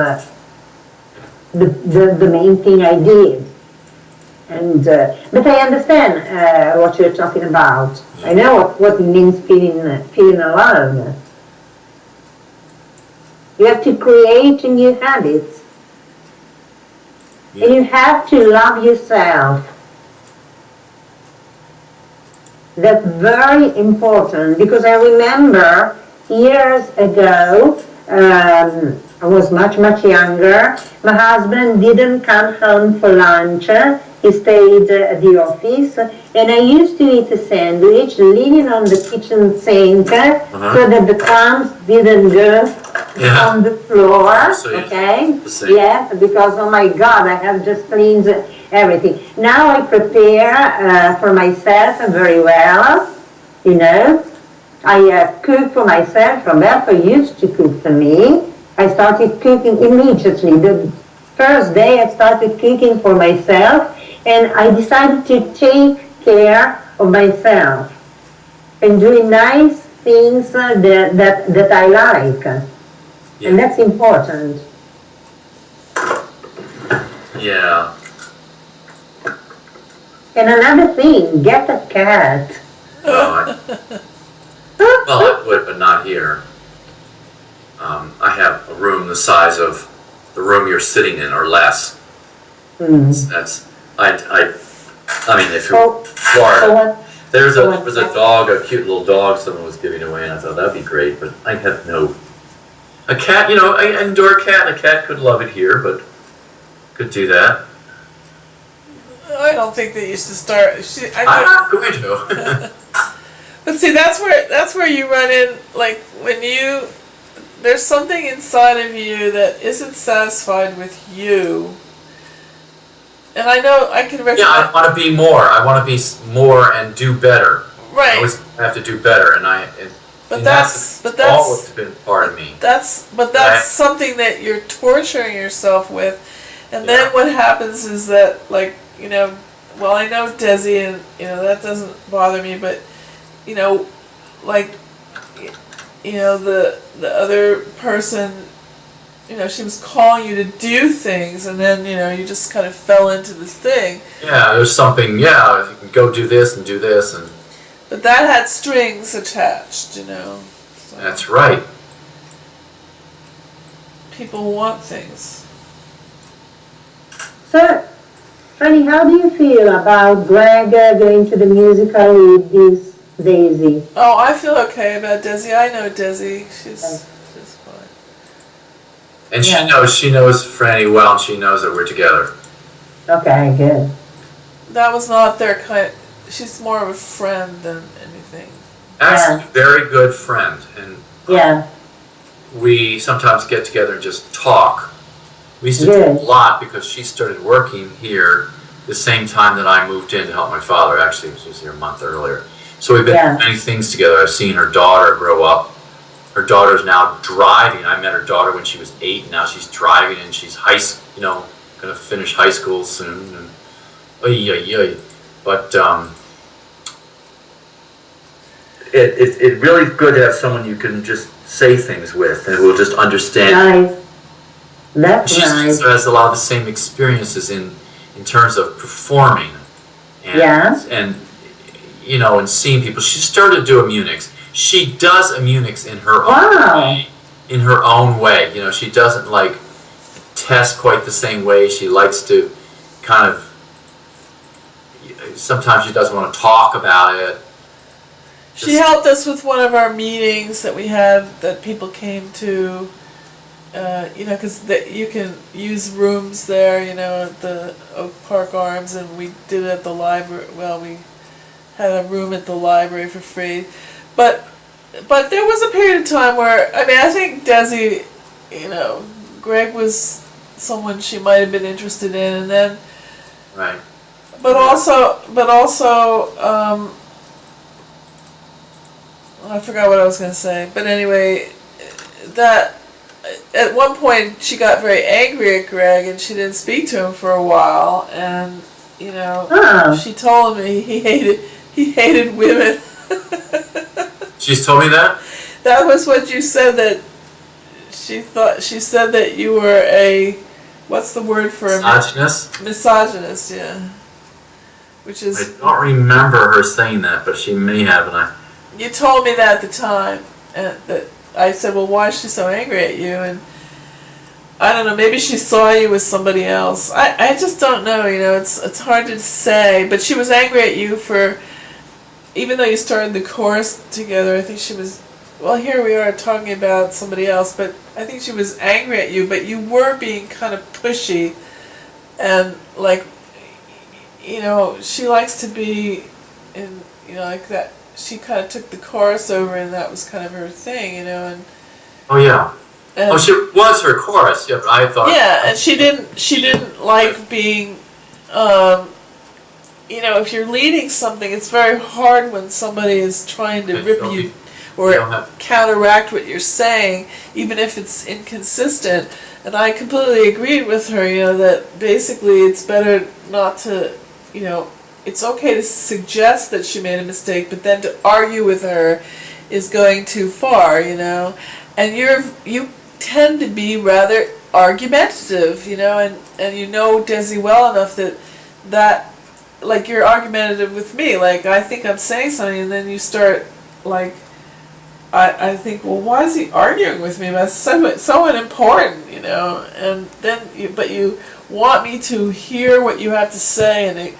B: the main thing I did. And but I understand what you're talking about. I know what it means feeling alone. You have to create new habits. And you have to love yourself. That's very important, because I remember years ago, I was much younger. My husband didn't come home for lunch. He stayed at the office, and I used to eat a sandwich leaning on the kitchen sink so that the crumbs didn't go on the floor. Okay? Yes, because oh my God, I have just cleaned everything. Now I prepare for myself very well. I cook for myself. Roberto used to cook for me. I started cooking immediately. The first day I started cooking for myself, and I decided to take care of myself and doing nice things that I like. Yeah. And that's important.
A: Yeah.
B: And another thing, get a cat.
A: Well, I would, but not here. I have a room the size of the room you're sitting in, or less. I mean, if you're Florida, there was a dog, a cute little dog someone was giving away, and I thought that'd be great, but I have a cat. I adore a cat, and a cat could love it here, but could do that.
C: I don't think that you should start.
A: I'm not going to.
C: But see, that's where you run in, like when there's something inside of you that isn't satisfied with you. And I know I can recognize.
A: Yeah, I want to be more. I want to be more and do better.
C: Right.
A: I always have to do better, that's always been part of me.
C: That's something that you're torturing yourself with, and then what happens is that, like, well, I know Desi, and that doesn't bother me, but like, the other person, she was calling you to do things, and then, you just kind of fell into this thing.
A: Yeah, there's something, you can go do this and do this.
C: But that had strings attached, So
A: that's right.
C: People want things.
B: So, Franny, how do you feel about Greg going to the musical with this Daisy?
C: Oh, I feel okay about Desi. I know Desi. She's fine.
A: And she knows Franny well, and she knows that we're together.
B: Okay, good.
C: That was not their kind. She's more of a friend than anything.
A: Actually, very good friend, and we sometimes get together and just talk. We used to do a lot because she started working here the same time that I moved in to help my father. Actually, she was here a month earlier. So we've been doing many things together. I've seen her daughter grow up. Her daughter's now driving. I met her daughter when she was 8, and now she's driving, and she's going to finish high school soon. And, but it's really good to have someone you can just say things with and who will just understand.
B: Nice. That's
A: she
B: nice.
A: has a lot of the same experiences in terms of performing and and seeing people. She started to do immunics. She does immunics in her own way. In her own way, she doesn't like test quite the same way. She likes to kind of. Sometimes she doesn't want to talk about it.
C: She helped us with one of our meetings that we had that people came to. Because you can use rooms there, at the Oak Park Arms, and we did it at the library. Well, we had a room at the library for free, but there was a period of time where I think Desi, Greg was someone she might have been interested in, and then
A: right.
C: But also, I forgot what I was going to say. But anyway, that. At one point, she got very angry at Greg, and she didn't speak to him for a while. And she told me he hated women.
A: She's told me that.
C: That was what you said. That she said that you were a, what's the word for
A: misogynist?
C: Misogynist, yeah. Which is.
A: I don't remember her saying that, but she may have. And
C: you told me that at the time, and that. I said, well, why is she so angry at you? And I don't know, maybe she saw you with somebody else. I just don't know, it's hard to say. But she was angry at you for, even though you started the course together, I think she was, well, here we are talking about somebody else, but I think she was angry at you, but you were being kind of pushy. And, she likes to be in, like that. She kind of took the chorus over, and that was kind of her thing, and.
A: Oh yeah. And she was her chorus. Yeah, I thought.
C: Yeah, and she didn't like being, if you're leading something, it's very hard when somebody is trying to rip you or counteract what you're saying, even if it's inconsistent. And I completely agreed with her, that basically it's better not to, it's okay to suggest that she made a mistake, but then to argue with her is going too far, And you tend to be rather argumentative, and Desi well enough that like you're argumentative with me. Like I think I'm saying something, and then you start like I think, well, why is he arguing with me about so unimportant, And then you want me to hear what you have to say, and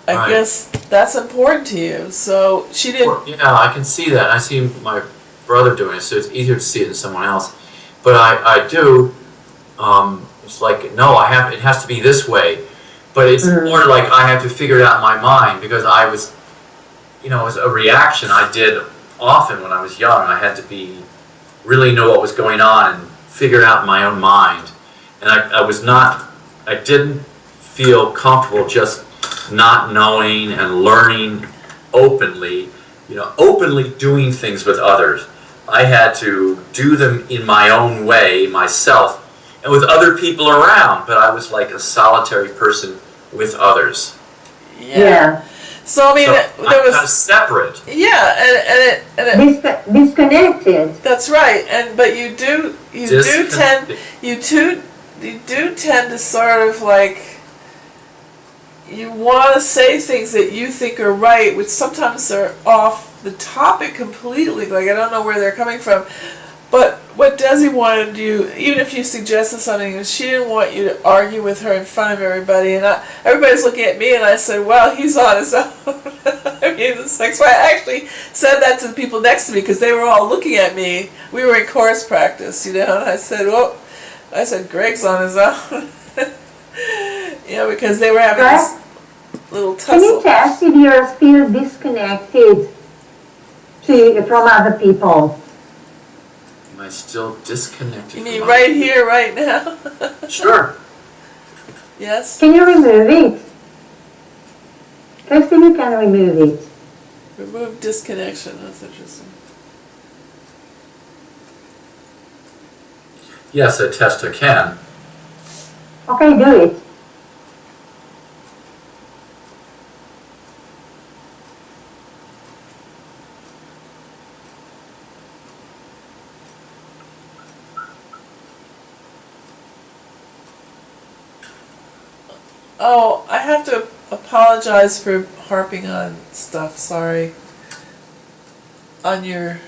C: I guess that's important to you. So she didn't.
A: Yeah, I can see that. I see my brother doing it, so it's easier to see it in someone else. But I do. It's like, no, it has to be this way. But it's more like I have to figure it out in my mind, because I was, it was a reaction I did often when I was young. I had to really know what was going on and figure it out in my own mind. And I didn't feel comfortable just not knowing and learning openly, openly doing things with others. I had to do them in my own way, myself, and with other people around, but I was like a solitary person with others.
B: Yeah.
C: So there was
A: kind of separate.
C: Yeah, and
B: disconnected.
C: That's right, but you do tend to sort of like. You want to say things that you think are right, which sometimes are off the topic completely. Like, I don't know where they're coming from. But what Desi wanted you, even if you suggested something, she didn't want you to argue with her in front of everybody. And everybody's looking at me, and I said, well, he's on his own. It's like, so I actually said that to the people next to me, because they were all looking at me. We were in chorus practice, and I said, Greg's on his own. Because they were having this little tussle.
B: Can you test if you're still disconnected from other people?
A: I still disconnected?
C: You mean right here, right now?
A: Sure.
C: Yes?
B: Can you remove it? Kirsty, you can remove it.
C: Remove disconnection. That's interesting.
A: Yes, a tester can.
B: Okay, do it.
C: Oh, I have to apologize for harping on stuff. Sorry. On your,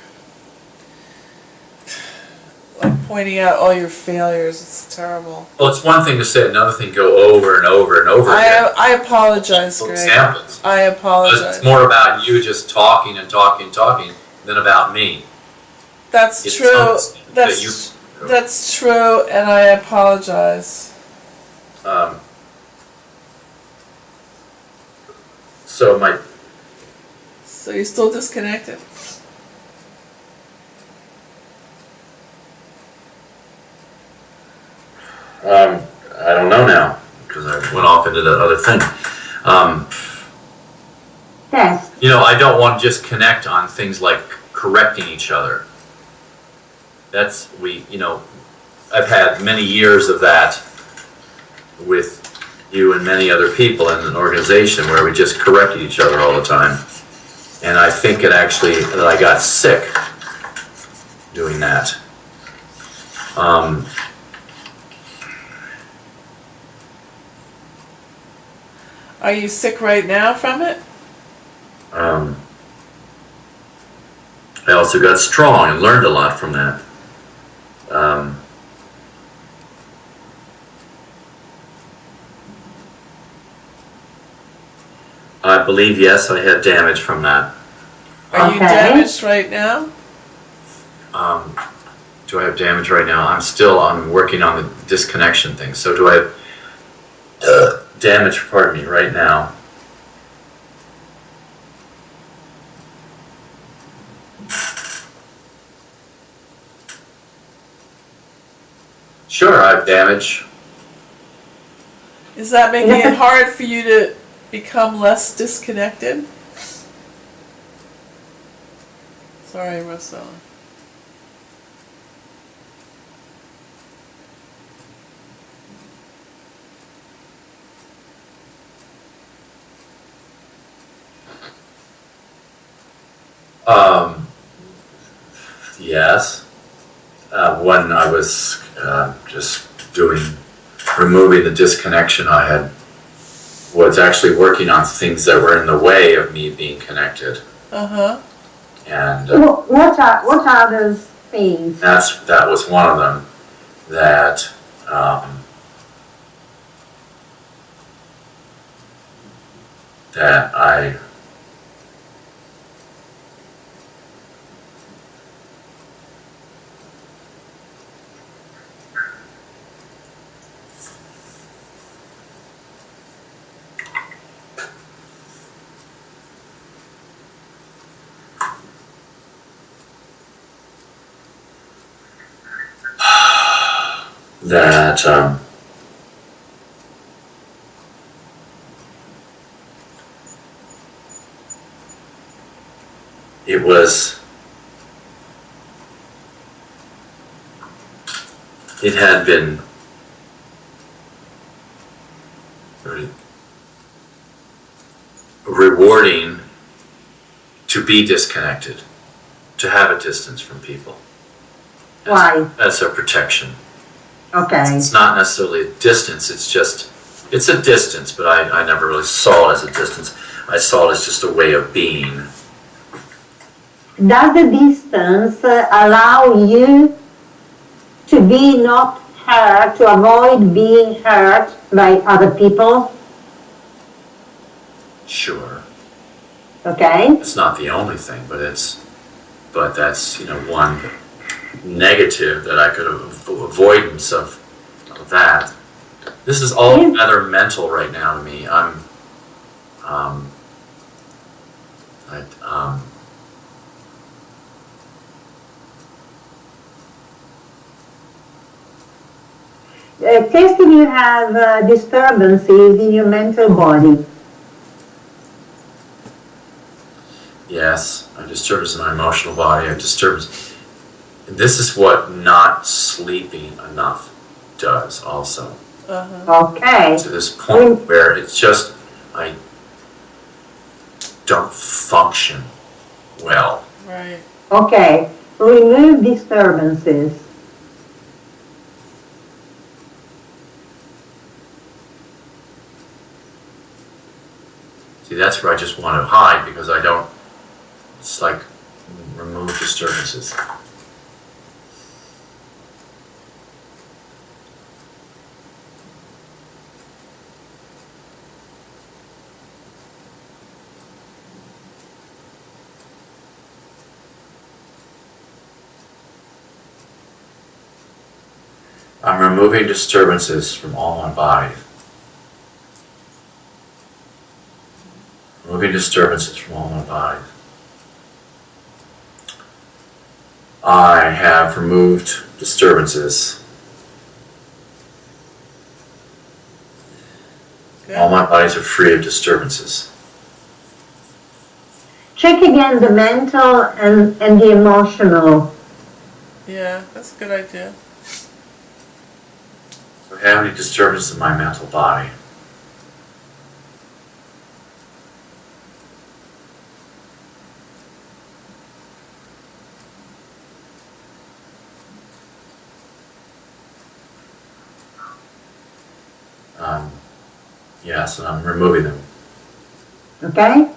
C: like, pointing out all your failures. It's terrible.
A: Well, it's one thing to say, another thing go over and over and over again.
C: I apologize, Greg.
A: Examples.
C: I apologize.
A: It's more about you just talking and talking and talking than about me.
C: That's
A: It's
C: true.
A: that
C: That's true, and I apologize.
A: So my
C: So you're still disconnected?
A: I don't know now because I went off into that other thing.
B: Yes.
A: You know, I don't want to just connect on things like correcting each other. That's you know, I've had many years of that with you and many other people in an organization where we just corrected each other all the time. And I think that I got sick doing that.
C: Are you sick right now from it?
A: I also got strong and learned a lot from that. I believe, yes, I had damage from that.
C: Are you damaged right now?
A: Do I have damage right now? I'm working on the disconnection thing. So do I have damage, pardon me, right now? Sure, I have damage.
C: Is that making it hard for you to become less disconnected? Sorry, Rosella.
A: Yes. When I was just removing the disconnection, I was actually working on things that were in the way of me being connected.
C: Uh-huh.
A: And
B: what are those things?
A: that was one of them. That that I that it had been very rewarding to be disconnected, to have a distance from people.
B: Why?
A: As a protection.
B: Okay.
A: It's not necessarily a distance, it's a distance, but I never really saw it as a distance. I saw it as just a way of being.
B: Does the distance allow you to be not hurt, to avoid being hurt by other people?
A: Sure.
B: Okay.
A: It's not the only thing, but that's, one negative that I could avoidance of that. This is all rather mental right now to me.
B: Test if you have disturbances in your mental body.
A: Yes, I have disturbance in my emotional body. I have disturbance. This is what not sleeping enough does also.
B: Okay.
A: To this point where it's just, I don't function well.
C: Right.
B: Okay. Remove disturbances.
A: See, that's where I just want to hide because I don't, it's like remove disturbances. I'm removing disturbances from all my body. Removing disturbances from all my body. I have removed disturbances.
C: Good.
A: All my bodies are free of disturbances.
B: Check again the mental and the emotional.
C: Yeah, that's a good idea.
A: Do I have any disturbances in my mental body? Yes, and I'm removing them.
B: Okay?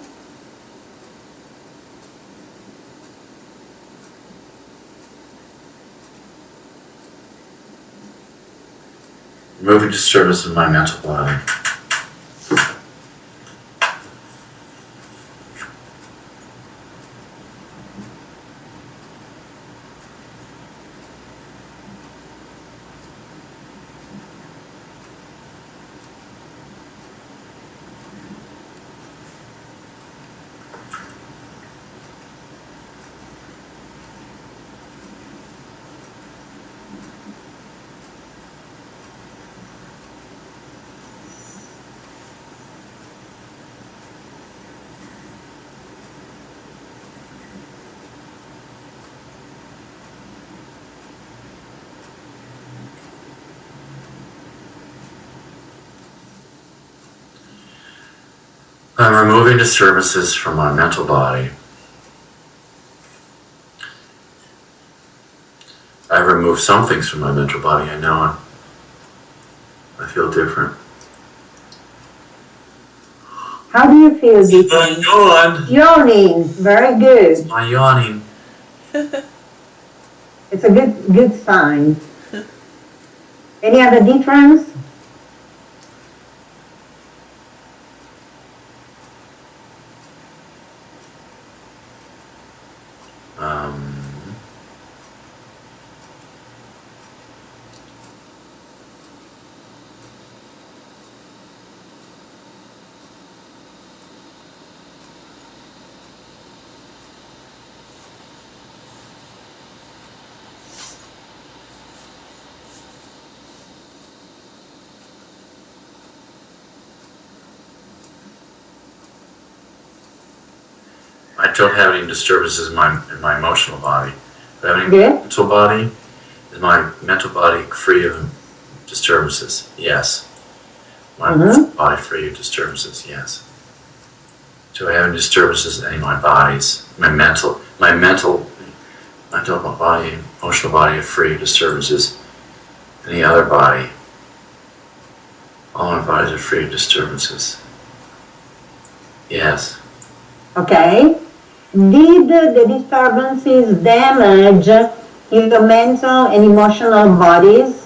A: Removing disturbances in my mental body. I'm removing disturbances from my mental body. I remove some things from my mental body. I know I feel different.
B: How do you feel different?
A: I yawn.
B: Yawning. Very good.
A: My yawning.
B: It's a good sign. Any other difference? I don't have any disturbances in my emotional body. Do I have any mental body? Is my mental body free of disturbances? Yes. My mental body free of disturbances? Yes. Do I have any disturbances in any of my bodies? My mental body, emotional body are free of disturbances. Any other body? All my bodies are free of disturbances. Yes. Okay. Did the disturbances damage your mental and emotional bodies?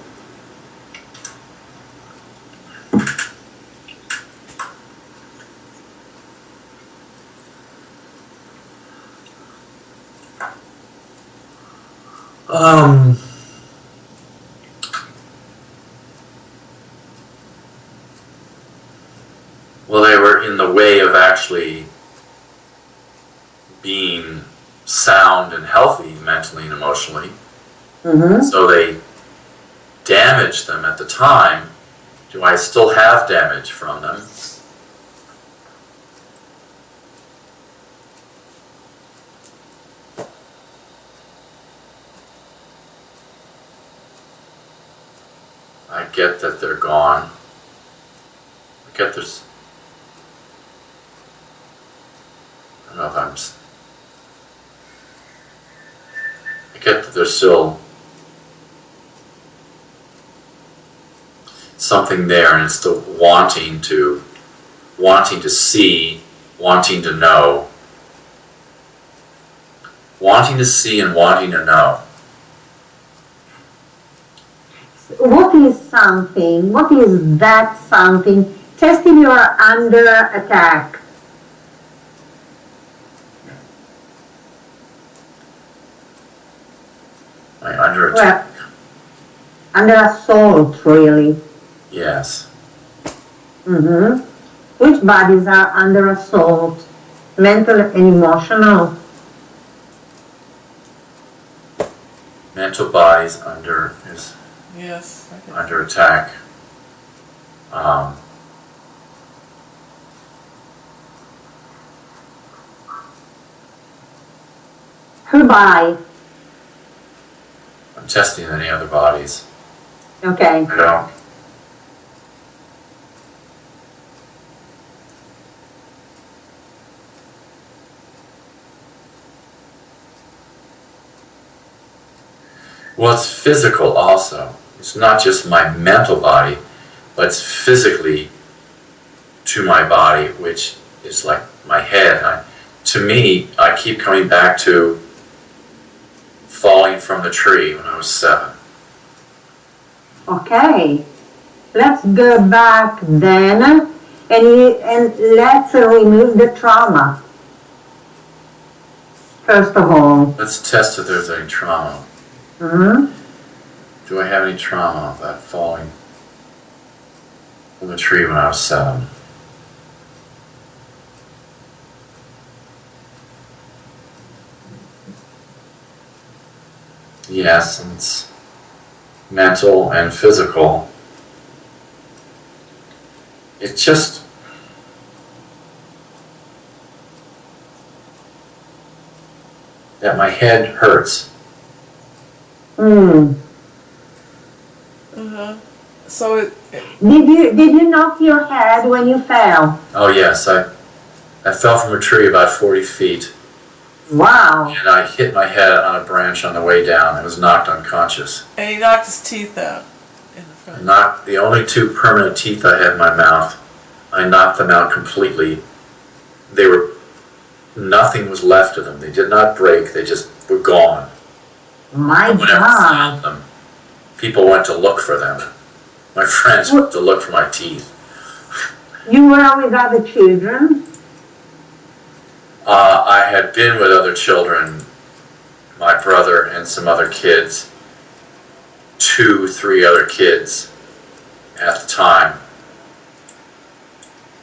A: Well, they were in the way of actually being sound and healthy mentally and emotionally. So they damaged them at the time, do I still have damage from them? I get that they're gone. I get there's... I don't know if I'm... I get that there's still something there, and it's still wanting to see, wanting to know. Wanting to see and wanting to know.
B: What is something? What is that something? Test if you are under attack.
A: Like under attack?
B: Well, under assault, really.
A: Yes.
B: Mm-hmm. Which bodies are under assault? Mental and emotional?
A: Mental bodies under is
C: Yes.
A: under attack.
B: Who by?
A: I'm testing any other bodies.
B: Okay.
A: I don't. Well, it's physical also. It's not just my mental body, but it's physically to my body, which is like my head. To me, I keep coming back to falling from the tree when I was 7.
B: Okay. Let's go back then and let's remove the trauma. First of all.
A: Let's test if there's any trauma.
B: Mm-hmm.
A: Do I have any trauma about falling from the tree when I was 7? Yes, and it's mental and physical. It's just that my head hurts.
B: Mm.
C: Uh-huh. So
B: Did you knock your head when you fell?
A: Oh yes, I fell from a tree about 40 feet.
B: Wow.
A: And I hit my head on a branch on the way down and was knocked unconscious.
C: and he knocked his teeth out in the front.
A: Knocked the only 2 permanent teeth I had in my mouth. I knocked them out completely. Nothing was left of them. They did not break. They just were gone.
B: My
A: No one ever
B: God.
A: found them. People went to look for them. My friends went to look for my teeth.
B: You were with other children?
A: I had been with other children, my brother and some other kids, 2, 3 other kids at the time.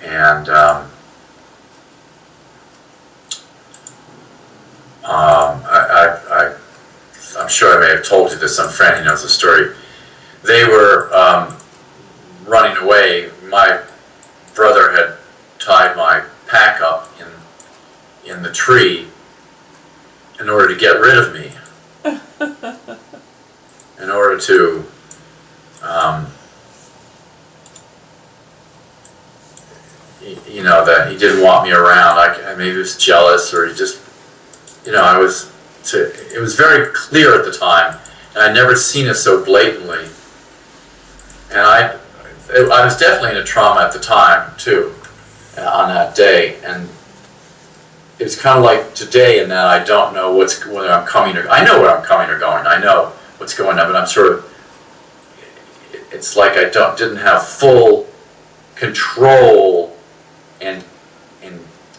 A: And I'm sure I may have told you this, some friend who knows the story. They were running away. My brother had tied my pack up in the tree in order to get rid of me. In order to you know, that he didn't want me around. Maybe he was jealous, or he just, you know, it was very clear at the time, and I'd never seen it so blatantly. And I was definitely in a trauma at the time, too, on that day. And it's kind of like today in that I don't know whether I'm coming or... I know where I'm coming or going. I know what's going on, but I'm sort of... It's like I didn't have full control and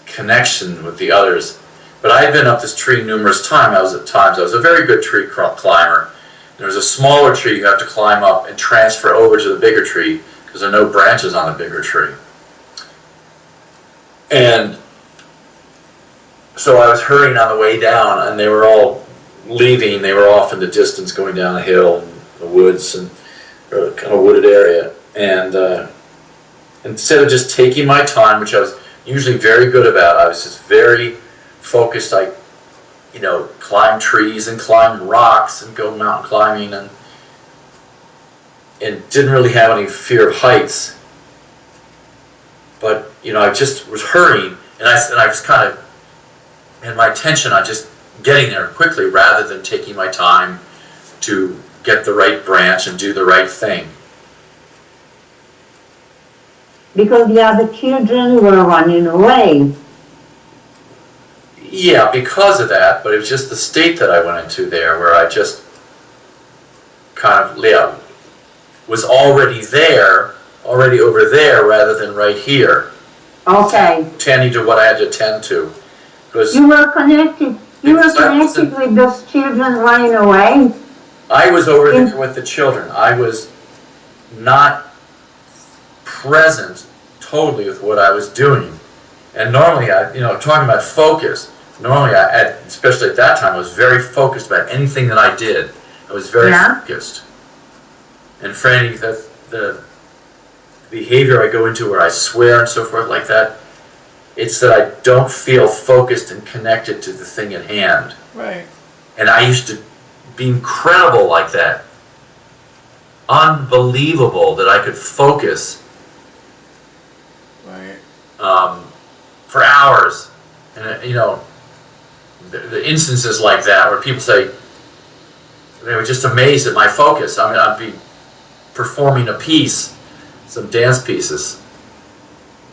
A: connection with the others. But I had been up this tree numerous times. I was a very good tree climber. There's a smaller tree you have to climb up and transfer over to the bigger tree because there are no branches on the bigger tree. And so I was hurrying on the way down, and they were all leaving. They were off in the distance going down a hill in the woods, and kind of wooded area, and instead of just taking my time, which I was usually very good about, I was just very focused. I, climb trees and climb rocks and go mountain climbing, and didn't really have any fear of heights. But I just was hurrying, and I was kind of had my attention on just getting there quickly rather than taking my time to get the right branch and do the right thing.
B: Because the other children were running away.
A: Yeah, because of that, but it was just the state that I went into there where I just kind of was already over there rather than right here.
B: Okay.
A: Tending to what I had to tend to.
B: You were connected with those children running away?
A: I was over there with the children. I was not present totally with what I was doing. And normally, talking about focus, normally, especially at that time, I was very focused about anything that I did. I was very focused. And Franny, the behavior I go into where I swear and so forth like that, it's that I don't feel focused and connected to the thing at hand.
C: Right.
A: And I used to be incredible like that. Unbelievable that I could focus for hours. And, the instances like that where people say, they were just amazed at my focus. I mean, I'd be performing a piece, some dance pieces.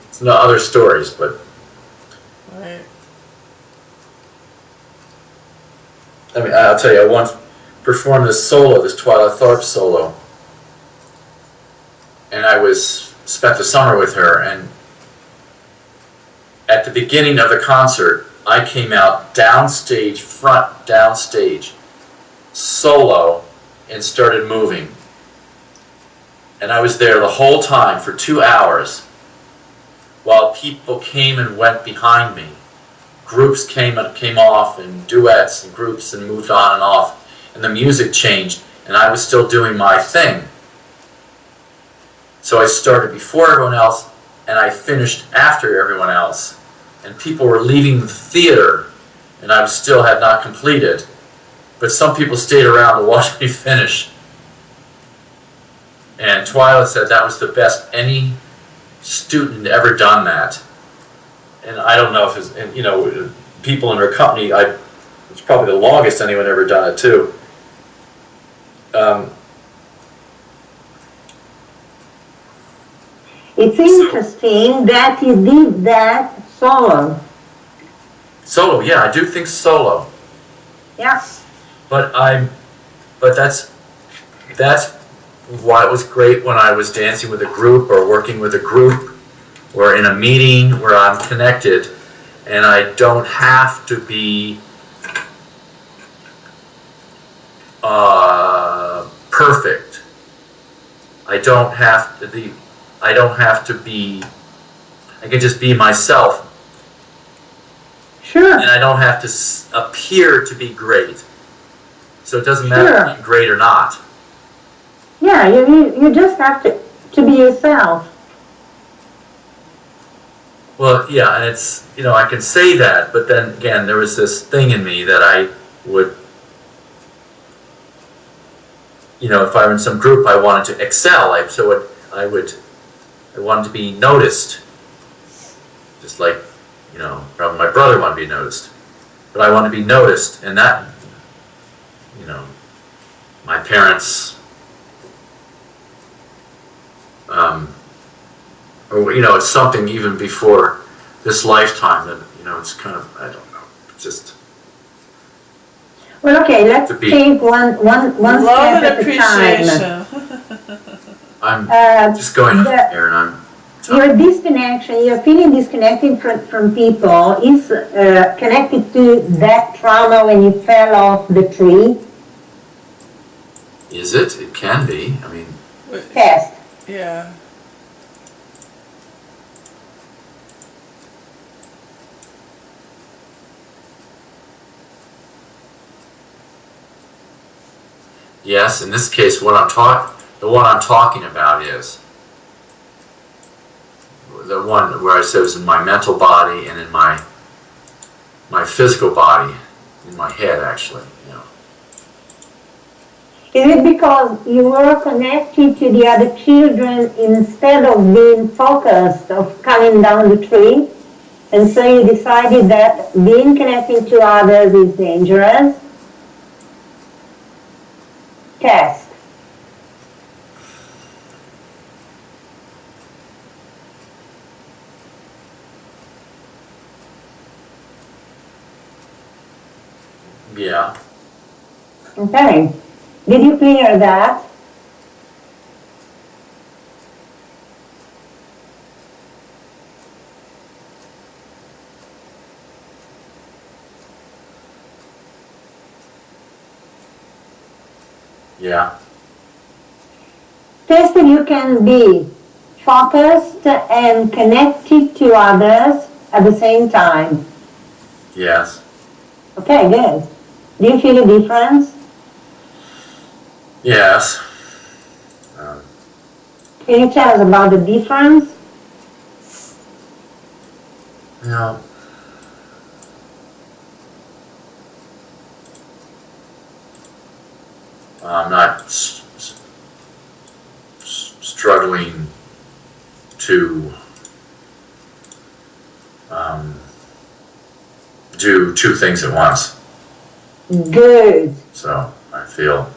A: It's no other stories, but...
C: Right.
A: I mean, I'll tell you, I once performed this Twyla Tharp solo, and I spent the summer with her, and at the beginning of the concert, I came out downstage, solo, and started moving. And I was there the whole time for 2 hours, while people came and went behind me. Groups came off, and duets and groups, and moved on and off, and the music changed, and I was still doing my thing. So I started before everyone else, and I finished after everyone else. And people were leaving the theater, and I still had not completed. But some people stayed around to watch me finish. And Twyla said that was the best any student had ever done that. And I don't know if it's, people in her company, it's probably the longest anyone ever done it too.
B: It's interesting that you did that solo.
A: Solo, yeah, I do think solo.
B: Yeah.
A: But that's why it was great when I was dancing with a group or working with a group or in a meeting where I'm connected and I don't have to be perfect. I can just be myself.
B: Sure.
A: And I don't have to appear to be great. So it doesn't matter if you're great or not.
B: Yeah, you just have to be yourself.
A: Well, yeah, and it's, I can say that, but then again, there was this thing in me that I would, if I were in some group, I wanted to excel. I wanted to be noticed. Just like, probably my brother wanted to be noticed. But I wanted to be noticed, and that, my parents, it's something even before this lifetime that, it's kind of, I don't know, just...
B: Well, okay, let's take one
C: Love
B: step
C: and
B: at a time.
A: I'm just going here, and I'm...
B: Your feeling disconnected from people is connected to that trauma when you fell off the tree?
A: Is it? It can be. I mean...
B: Test.
C: Yeah.
A: Yes, in this case, what I'm talking... The one I'm talking about is the one where I said it was in my mental body and in my physical body, in my head actually. You know.
B: Is it because you were connected to the other children instead of being focused of coming down the tree? And so you decided that being connected to others is dangerous? Test.
A: Yeah.
B: Okay. Did you clear that?
A: Yeah.
B: Tested, you can be focused and connected to others at the same time.
A: Yes.
B: Okay, good. Do you feel a difference?
A: Yes.
B: Can you tell us about the difference?
A: You know, I'm not struggling to do two things at once.
B: Good.
A: So I feel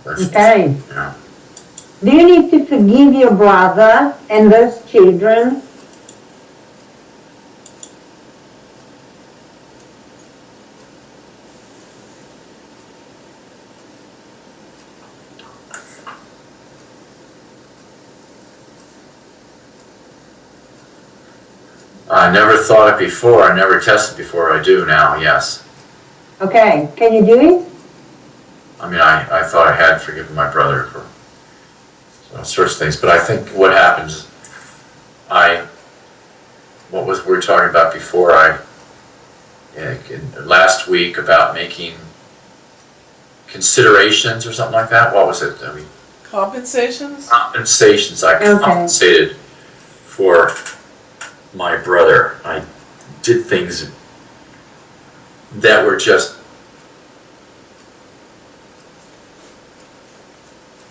A: that's,
B: Okay.
A: you know.
B: Do you need to forgive your brother and those children?
A: I never thought it before. I never tested before. I do now. Yes.
B: Okay. Can you do it?
A: I mean, I thought I had forgiven my brother for all sorts of things, but I think what happens, what was we were talking about before, last week about making considerations or something like that. What was it? I mean,
C: Compensations?
A: compensations. I compensated for my brother. I did things that were just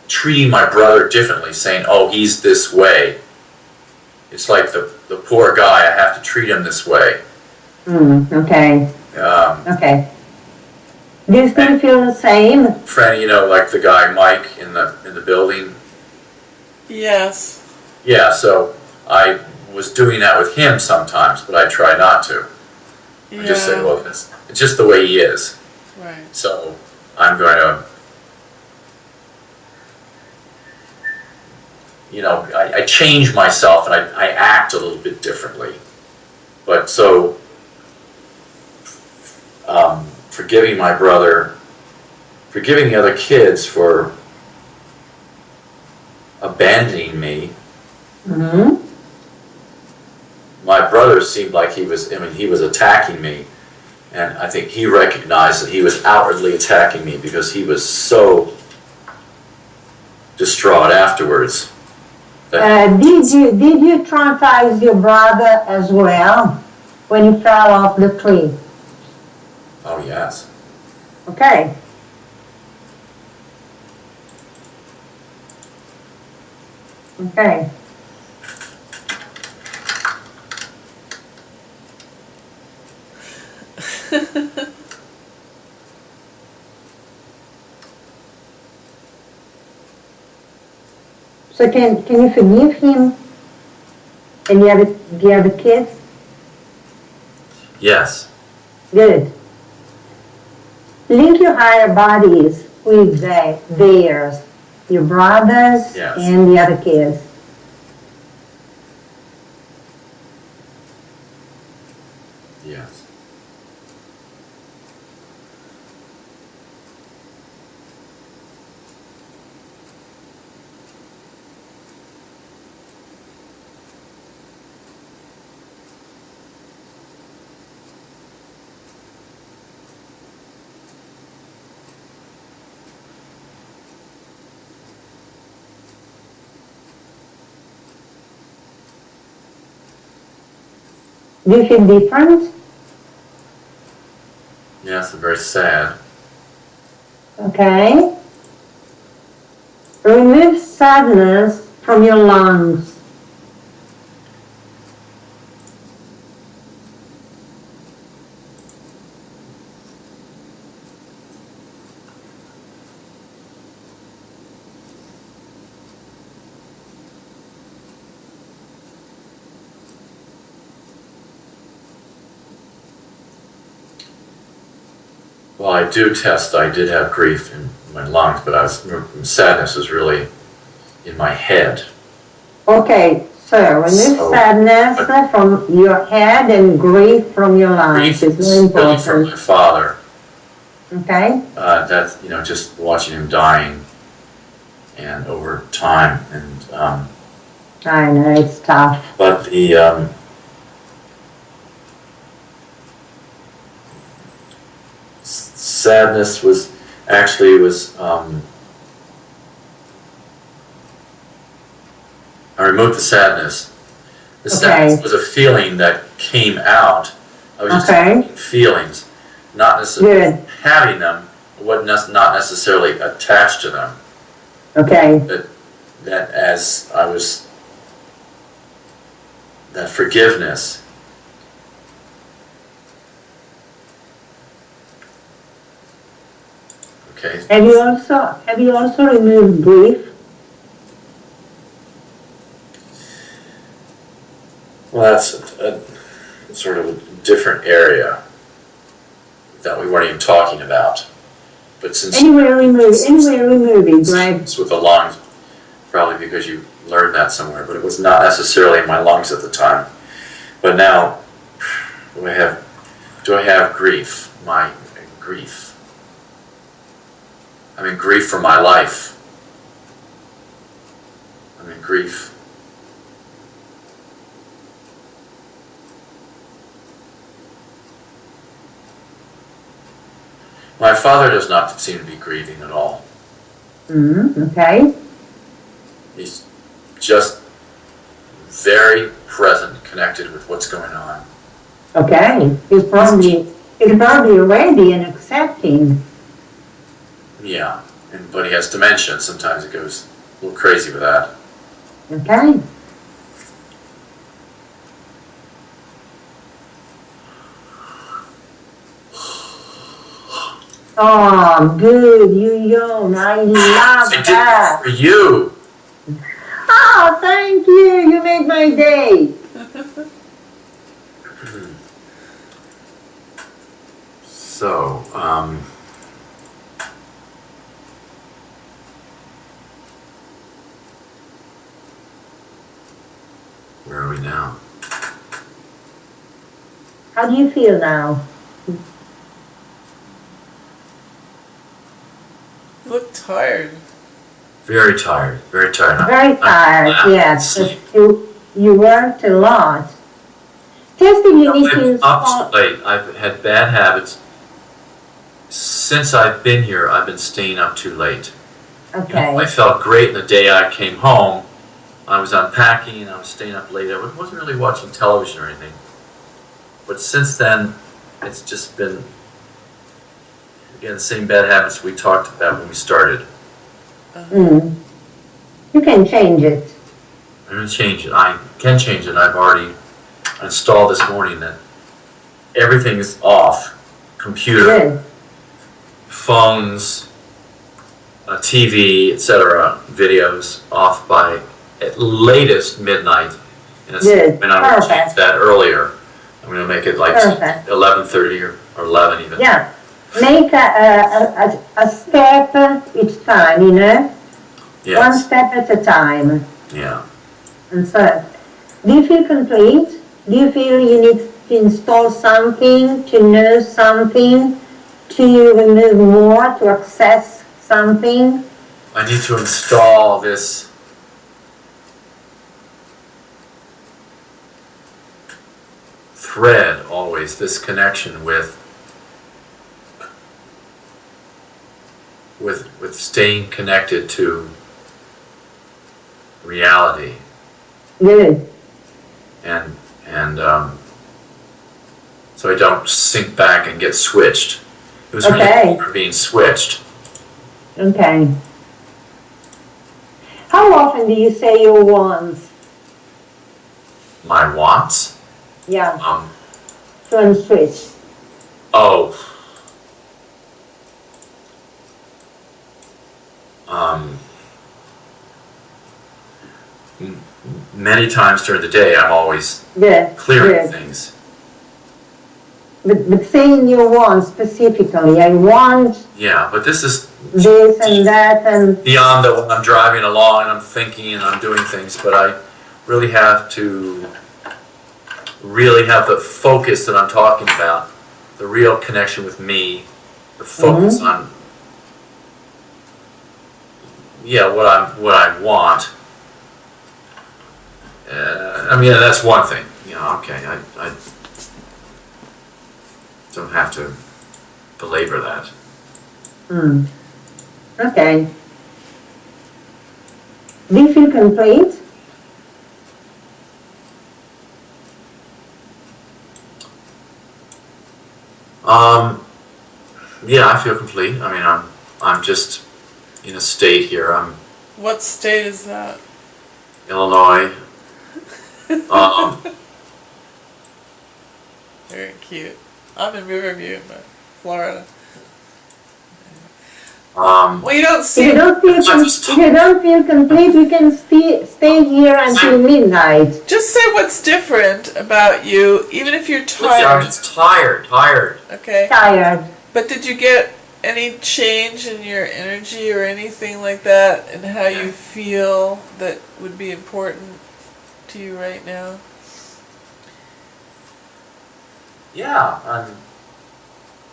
A: treating my brother differently, saying, oh, he's this way. It's like the poor guy, I have to treat him this way.
B: Okay. Okay. Do you still feel the same?
A: Friend, you know, like the guy Mike in the building.
C: Yes.
A: Yeah, so I was doing that with him sometimes, but I try not to.
C: Yeah.
A: I just say, well, it's just the way he is.
C: Right.
A: So I'm going to, you know, I change myself and I act a little bit differently. But so, forgiving my brother, forgiving the other kids for abandoning me.
B: Mm-hmm.
A: My brother seemed like he was attacking me. And I think he recognized that he was outwardly attacking me because he was so distraught afterwards.
B: Did you traumatize your brother as well when you fell off the tree?
A: Oh, yes.
B: Okay. Okay. So can you forgive him and the other kids?
A: Yes.
B: Good. Link your higher bodies with theirs, your brothers
A: Yes.
B: and the other kids.
A: Yes.
B: Do you feel different?
A: Yes, very sad.
B: Okay. Remove sadness from your lungs.
A: Well, I did have grief in my lungs, but sadness was really in my head.
B: Okay, so remove sadness from your head and grief from your lungs.
A: Grief
B: is very
A: really
B: important.
A: from my father.
B: Okay.
A: That's, just watching him dying and over time. And
B: I know, it's tough.
A: but the sadness was I removed the sadness. The sadness was a feeling that came out. I was just having feelings, not necessarily having them, but not necessarily attached to them.
B: Okay.
A: That as I was, that forgiveness. Okay.
B: Have you also removed grief?
A: Well, that's a sort of a different area that we weren't even talking about. But since
B: Anyway, remove it, right?
A: it's with the lungs, probably because you learned that somewhere, but it was not necessarily in my lungs at the time. But now, do I have grief? My grief. I'm in grief for my life. I'm in grief. My father does not seem to be grieving at all.
B: Okay.
A: He's just very present, connected with what's going on.
B: Okay. He's probably ready and accepting.
A: Yeah, but he has dementia. Sometimes it goes a little crazy with that.
B: Okay. Oh, good, you yawn. I love that.
A: For you.
B: Oh, thank you. You made my day.
A: So, where are we now?
B: How do you feel now?
C: You look tired.
A: Very tired. Very tired.
B: Very tired, yes. You worked a lot. Testing you need to
A: up late. I've had bad habits. Since I've been here, I've been staying up too late.
B: Okay.
A: I felt great the day I came home. I was unpacking and I was staying up late. I wasn't really watching television or anything. But since then, it's just been, again, the same bad habits we talked about when we started.
B: You can change it.
A: I'm going to change it. I can change it. I've already installed this morning that everything is off. Computer,
B: Good.
A: phones, TV, etc., videos off by at latest midnight. And
B: Good.
A: I'm going to change that earlier. I'm going to make it like 11:30 or 11 even.
B: Yeah. Make a step each time, you know?
A: Yes.
B: One step at a time.
A: Yeah.
B: And so, do you feel complete? Do you feel you need to install something, to know something, to remove more, to access something?
A: I need to install this thread always, this connection with staying connected to reality.
B: Good.
A: And so I don't sink back and get switched. It was
B: Okay.
A: really being switched.
B: Okay. How often do you say your wants?
A: My wants?
B: Yeah. To unswitch.
A: Oh. Many times during the day, I'm always clearing things.
B: But saying you want specifically, I want.
A: Yeah, but this is
B: this and that and
A: beyond that. When I'm driving along and I'm thinking and I'm doing things, but I really have to have the focus that I'm talking about, the real connection with me, the focus on what I want. I mean, that's one thing. Okay, I don't have to belabor that.
B: Okay. Do you feel complete?
A: Yeah, I feel complete. I mean, I'm just in a state here.
C: What state is that?
A: Illinois.
C: Very cute. I'm in Riverview, but Florida. Well, you don't see.
B: If you don't feel complete, we can stay here until midnight.
C: Just say what's different about you, even if you're tired.
A: I'm just tired.
C: Okay.
B: Tired.
C: But did you get any change in your energy or anything like that, and how you feel that would be important to you right now?
A: Yeah, I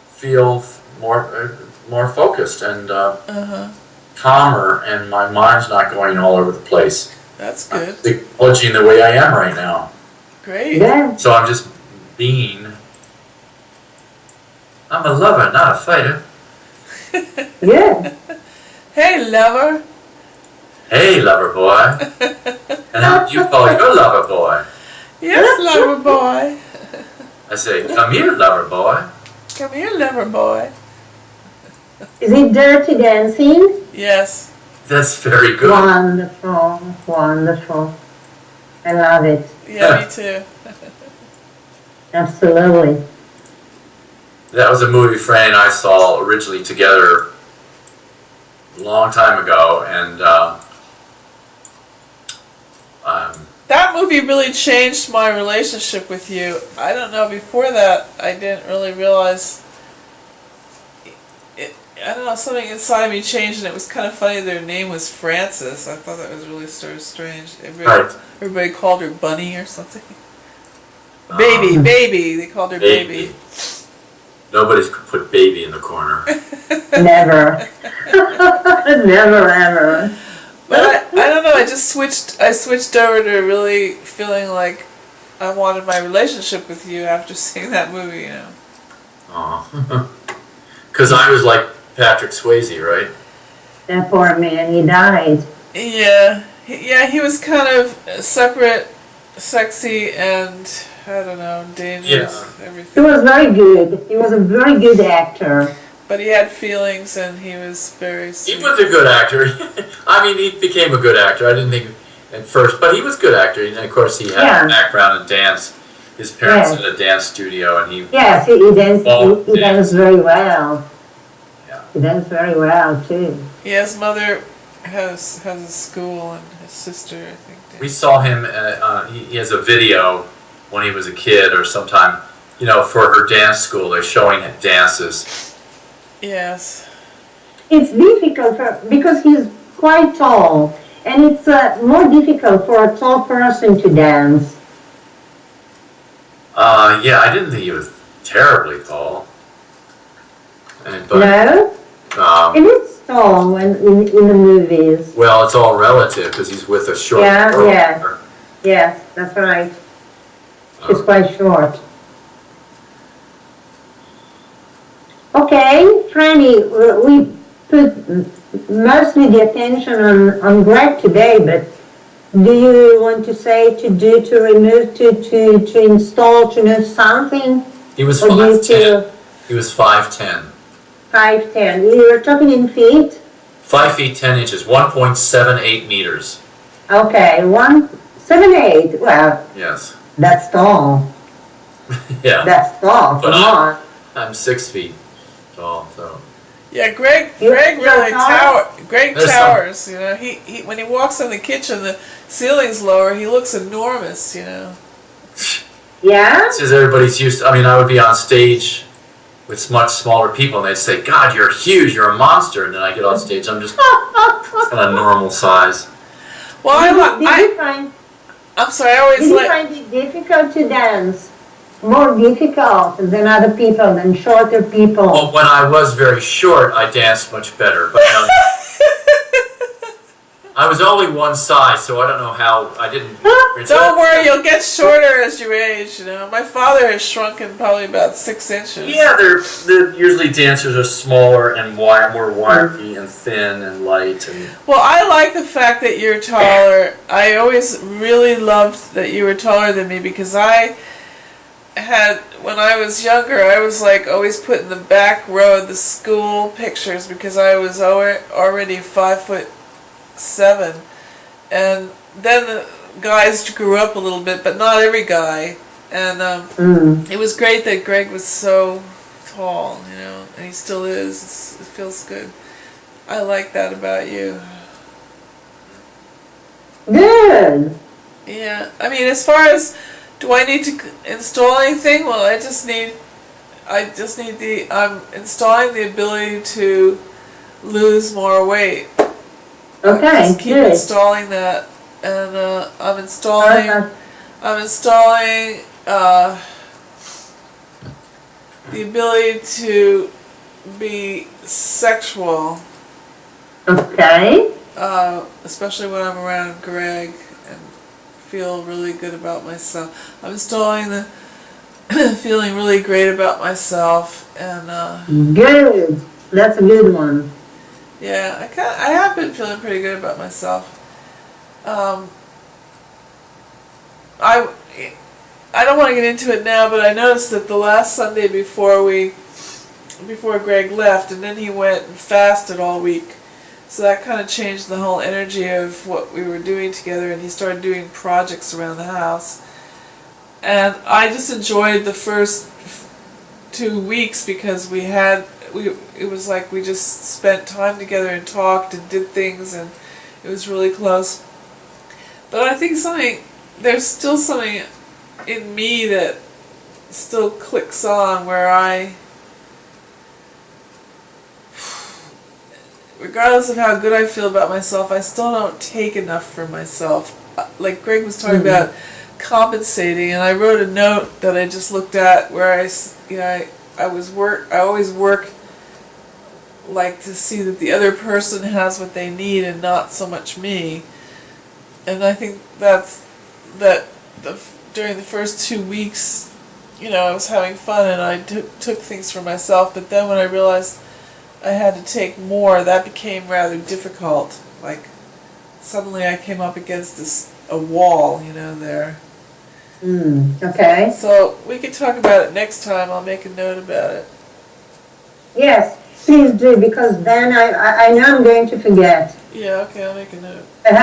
A: feel more focused and calmer, and my mind's not going all over the place.
C: That's good.
A: I'm acknowledging the way I am right now.
C: Great.
B: Yeah.
A: So I'm just being. I'm a lover, not a fighter.
B: Yeah.
C: Hey, lover.
A: Hey, lover boy. And how do you call your lover boy?
C: Yes, lover boy.
A: I say, come here, lover boy.
C: Come here, lover boy.
B: Is it dirty dancing?
C: Yes.
A: That's very good.
B: Wonderful, wonderful. I love it.
C: Yeah, me too.
B: Absolutely.
A: That was a movie Fran and I saw originally together a long time ago, and
C: that movie really changed my relationship with you. I don't know, before that I didn't really realize it. I don't know, something inside me changed, and it was kind of funny their name was Frances. I thought that was really sort of strange. Everybody called her Bunny or something. Baby, they called her baby.
A: Nobody's could put baby in the corner.
B: Never. Never, ever.
C: But I don't know, I switched over to really feeling like I wanted my relationship with you after seeing that movie,
A: Aw. Because I was like Patrick Swayze, right?
B: That poor man, he died.
C: Yeah, he was kind of separate, sexy, and I don't know, dangerous, everything.
B: He was very good. He was a very good actor.
C: But he had feelings, and he was very sweet.
A: He was a good actor. I mean, he became a good actor. I didn't think at first, but he was a good actor. And of course, he had a background in dance. His parents had a dance studio, and he
B: he danced very well.
A: Yeah.
B: He danced very well too.
C: Yeah, his mother has a school, and his sister, I think.
A: We saw him. He has a video when he was a kid, or sometime, for her dance school. They're showing dances.
C: Yes.
B: It's difficult because he's quite tall, and it's more difficult for a tall person to dance.
A: Yeah, I didn't think he was terribly tall.
B: No? It is tall in the movies.
A: Well, it's all relative because he's with a short girl.
B: Yes, that's right. She's quite short. Okay, Franny, we put mostly the attention on Greg today, but do you want to say to remove, to install, to know something
A: He was
B: Or do you
A: 5'10".
B: feel
A: He was 5'10".
B: 5'10"? You're talking in feet?
A: 5 feet 10 inches, 1.78 meters.
B: Okay, 178. Well,
A: Yes.
B: that's tall.
A: Yeah.
B: That's tall.
A: But
B: Come on.
A: I'm 6 feet tall, so.
C: Yeah, Greg
B: You're
C: really
B: tall?
C: Greg
A: There's
C: towers, you know. He when he walks in the kitchen, the ceiling's lower, he looks enormous, you know.
B: Yeah?
A: It's just everybody's used to, I mean, I would be on stage with much smaller people and they'd say, God, you're huge, you're a monster. And then I get off stage, I'm just kind of normal size.
C: Well, I'm sorry, I always
B: Did you find it difficult to dance? More difficult than other people, than shorter people?
A: Well, when I was very short, I danced much better. But I was only one size, so I don't know how I didn't.
C: Don't worry, you'll get shorter as you age, you know. My father has shrunken probably about 6 inches.
A: Yeah, they're usually dancers are smaller and more wiry and thin and light. And
C: well, I like the fact that you're taller. I always really loved that you were taller than me because when I was younger, I was like always put in the back row of the school pictures because I was already 5'7", and then the guys grew up a little bit, but not every guy. And it was great that Greg was so tall, you know, and he still is. It feels good. I like that about you.
B: Good.
C: Yeah, I mean, as far as do I need to install anything? Well, I'm installing the ability to lose more weight.
B: Okay,
C: just keep
B: good.
C: installing that, and I'm installing the ability to be sexual.
B: Okay.
C: Especially when I'm around Greg, and feel really good about myself. I'm installing the feeling really great about myself, and
B: good. That's a good one.
C: yeah, I have been feeling pretty good about myself. I don't want to get into it now, but I noticed that the last Sunday before Greg left, and then he went and fasted all week. So that kind of changed the whole energy of what we were doing together, and he started doing projects around the house. And I just enjoyed the first 2 weeks because it was like we just spent time together and talked and did things, and it was really close. But I think there's still something in me that still clicks on where regardless of how good I feel about myself, I still don't take enough for myself. Like Greg was talking about compensating, and I wrote a note that I just looked at where I always work like to see that the other person has what they need and not so much me. And I think during the first 2 weeks, I was having fun and I took things for myself, but then when I realized I had to take more, that became rather difficult. Like, suddenly I came up against a wall, there.
B: Okay.
C: So, we could talk about it next time. I'll make a note about it.
B: Yes, please do, because then I know I'm going to forget.
C: Yeah, okay, I'll make a note.
B: I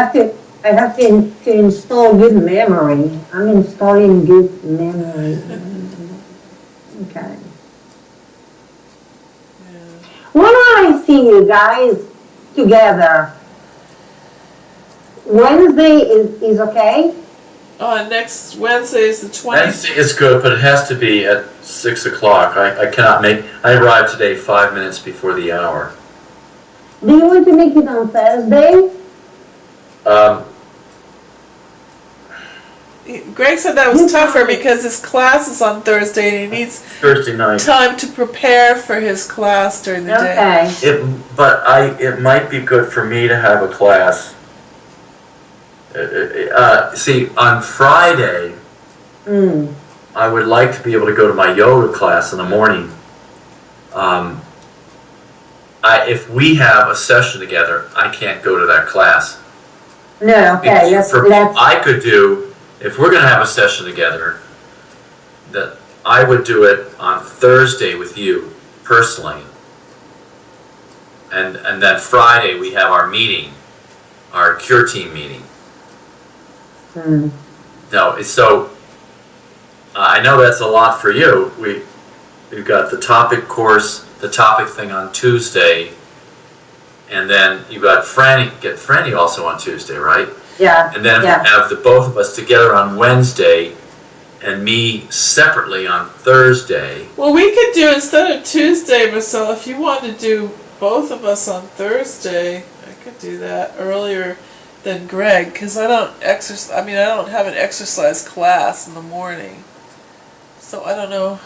B: have to install good memory. I'm installing good memory. Okay. When I see you guys together, Wednesday is okay?
C: Next Wednesday is the 20th.
A: Wednesday is good, but it has to be at 6 o'clock. I cannot make. I arrived today 5 minutes before the hour.
B: Do you want to make it on Thursday?
C: Greg said that was tougher because his class is on Thursday and he needs
A: Thursday night
C: time to prepare for his class during the day.
A: It might be good for me to have a class. See, on Friday, I would like to be able to go to my yoga class in the morning. If we have a session together, I can't go to that class.
B: No, okay.
A: I could do, if we're going to have a session together, that I would do it on Thursday with you, personally. And then Friday we have our meeting, our cure team meeting. No, so I know that's a lot for you. We've got the topic course, the topic thing on Tuesday, and then you got Franny also on Tuesday, right?
B: Yeah.
A: And then we have the both of us together on Wednesday, and me separately on Thursday.
C: Well, we could do, instead of Tuesday, Marcel, if you want to do both of us on Thursday, I could do that earlier than Greg, because I don't have an exercise class in the morning. So I don't know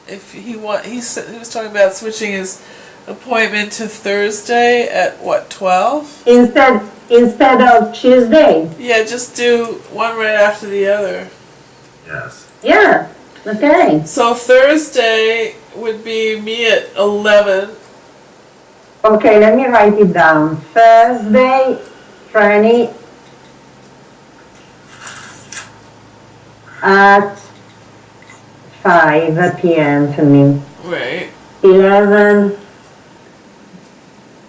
C: if he was talking about switching his appointment to Thursday at what, 12?
B: Instead of Tuesday.
C: Yeah, just do one right after the other.
A: Yes.
B: Yeah. Okay.
C: So Thursday would be me at 11.
B: Okay, let me write it down. Thursday, Franny at 5 p.m. for me.
C: Right.
B: 11.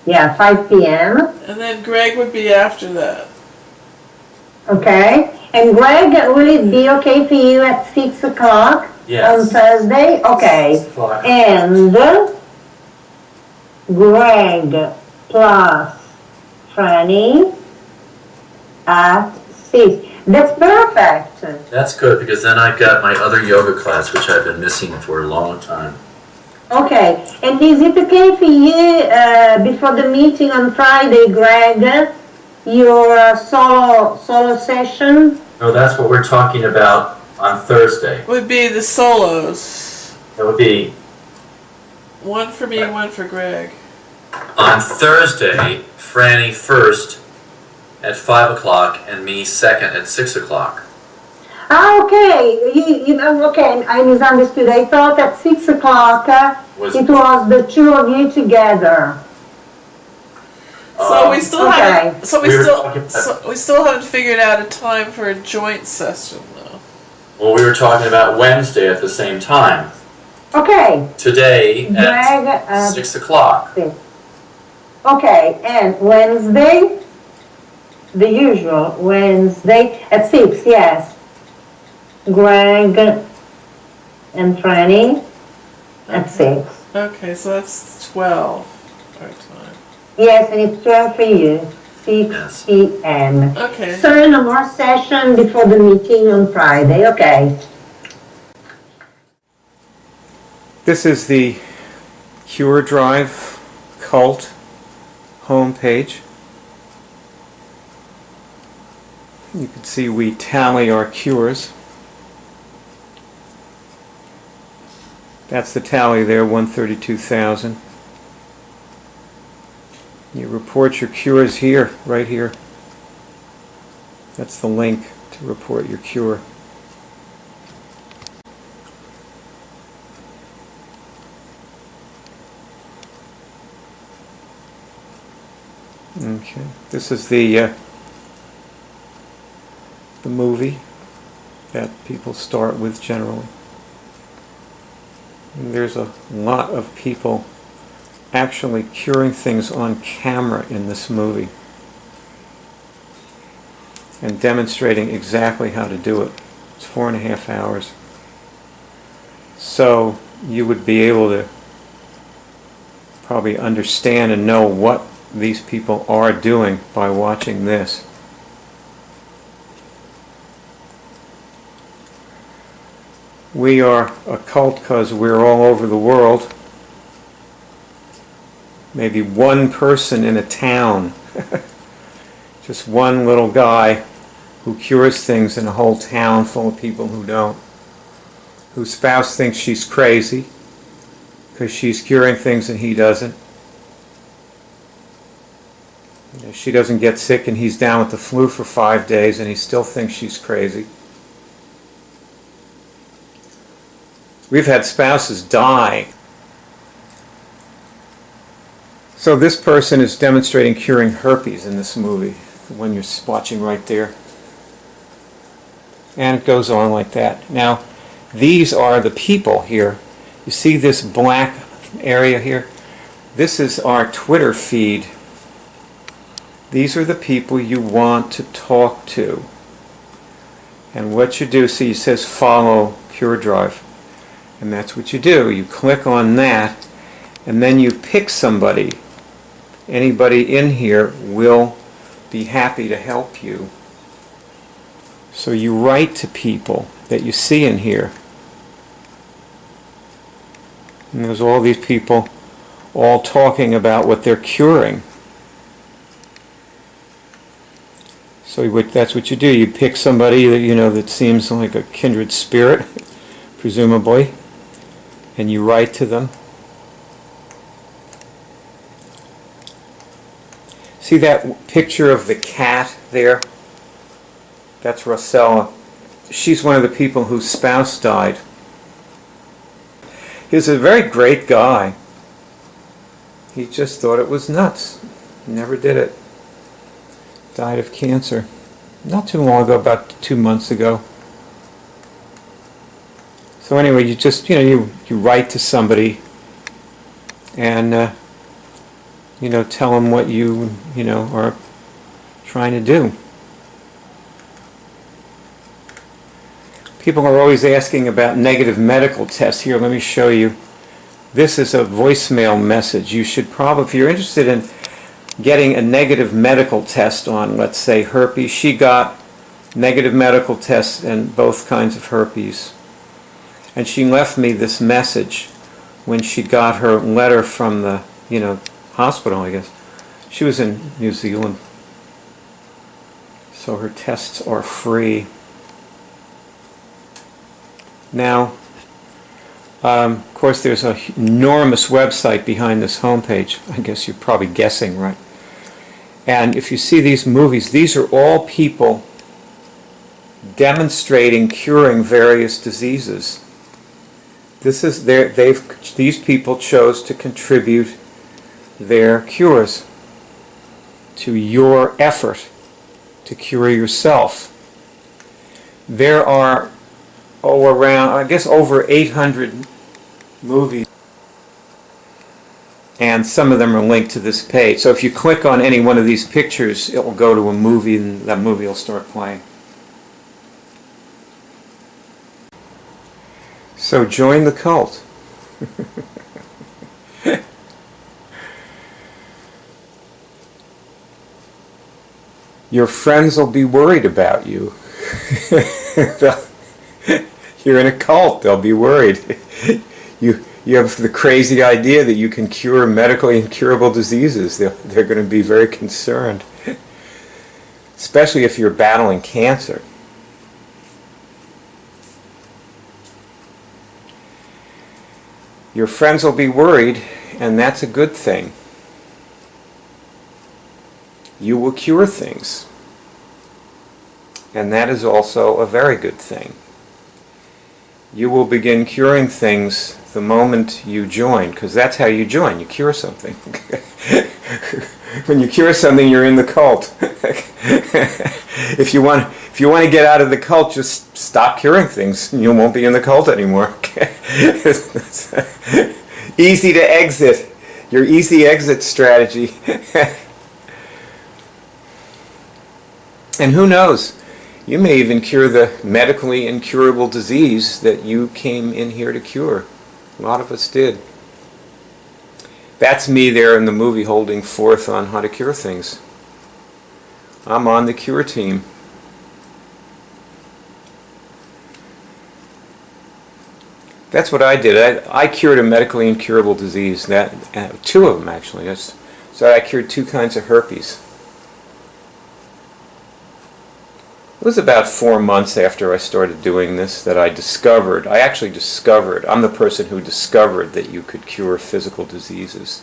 B: Yeah, 5 p.m.
C: And then Greg would be after that.
B: Okay. And Greg, will it be okay for you at 6 o'clock on Thursday? Okay.
A: 6 o'clock.
B: And Greg plus Franny at 6. That's perfect.
A: That's good, because then I've got my other yoga class, which I've been missing for a long time.
B: Okay. And is it okay for you, before the meeting on Friday, Greg, your solo session?
A: No, that's what we're talking about on Thursday.
C: Would be the solos.
A: It would be
C: one for me, one for Greg.
A: on Thursday, Franny first at 5 o'clock and me second at 6 o'clock.
B: Ah, okay. You know, okay, I misunderstood. I thought at 6 o'clock it was the two of you together.
C: So we still haven't. So we still haven't figured out a time for a joint session, though.
A: Well, we were talking about Wednesday at the same time.
B: Okay.
A: Today at 6 o'clock.
B: Okay, and Wednesday, the usual Wednesday at 6. Yes. Greg and Franny at 6.
C: Okay, so that's 12 our time.
B: Yes, and it's 12 for you. 6 p.m.
C: Okay.
B: So no more session before the meeting on Friday. Okay.
D: This is the Cure Drive Cult homepage. You can see we tally our cures. That's the tally there, 132,000. You report your cures here, right here. That's the link to report your cure. Okay, this is the movie that people start with generally. And there's a lot of people actually curing things on camera in this movie and demonstrating exactly how to do it. It's 4.5 hours. So you would be able to probably understand and know what these people are doing by watching this. We are a cult because we're all over the world. Maybe one person in a town, just one little guy who cures things in a whole town full of people who don't, whose spouse thinks she's crazy because she's curing things and he doesn't. She doesn't get sick and he's down with the flu for 5 days and he still thinks she's crazy. We've had spouses die. So this person is demonstrating curing herpes in this movie, the one you're watching right there. And it goes on like that. Now, these are the people here. You see this black area here? This is our Twitter feed. These are the people you want to talk to. And what you do, see, it says follow Pure Drive. And that's what you do. You click on that, and then you pick somebody. Anybody in here will be happy to help you. So you write to people that you see in here. And there's all these people all talking about what they're curing. So that's what you do. You pick somebody that you know that seems like a kindred spirit, presumably, and you write to them. See that picture of the cat there? That's Rosella. She's one of the people whose spouse died. He was a very great guy. He just thought it was nuts. Never did it. Died of cancer. Not too long ago, about 2 months ago. So anyway, you just, you write to somebody and, tell them what you are trying to do. People are always asking about negative medical tests. Here, let me show you. This is a voicemail message. You should probably, if you're interested in getting a negative medical test on, let's say, herpes. She got negative medical tests and both kinds of herpes. And she left me this message when she got her letter from the, hospital, I guess. She was in New Zealand. So her tests are free. Now, of course, there's an enormous website behind this homepage. I guess you're probably guessing, right? And if you see these movies, these are all people demonstrating curing various diseases. These people chose to contribute their cures to your effort to cure yourself. There are around, I guess, over 800 movies, and some of them are linked to this page. So if you click on any one of these pictures, it will go to a movie, and that movie will start playing. So join the cult. Your friends will be worried about you. You're in a cult, they'll be worried. You have the crazy idea that you can cure medically incurable diseases. They're going to be very concerned. Especially if you're battling cancer. Your friends will be worried, and that's a good thing. You will cure things. And that is also a very good thing. You will begin curing things the moment you join, because that's how you join. You cure something. When you cure something, you're in the cult. If you want to get out of the cult, just stop curing things. You won't be in the cult anymore. Easy to exit. Your easy exit strategy. And who knows? You may even cure the medically incurable disease that you came in here to cure. A lot of us did. That's me there in the movie holding forth on how to cure things. I'm on the cure team. That's what I did. I cured a medically incurable disease. Two of them, actually. So I cured 2 kinds of herpes. It was about 4 months after I started doing this that I actually discovered, I'm the person who discovered that you could cure physical diseases.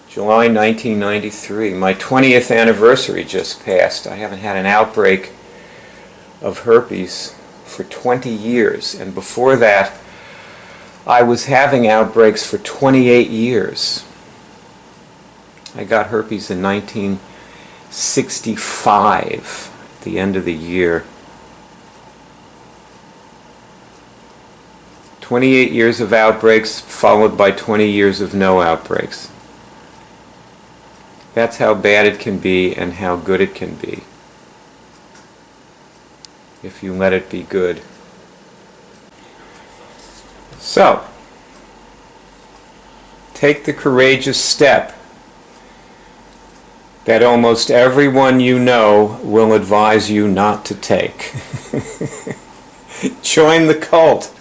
D: July 1993, my 20th anniversary just passed. I haven't had an outbreak of herpes for 20 years, and before that I was having outbreaks for 28 years. I got herpes in 1965. The end of the year. 28 years of outbreaks followed by 20 years of no outbreaks. That's how bad it can be and how good it can be, if you let it be good. So, take the courageous step that almost everyone you know will advise you not to take. Join the cult.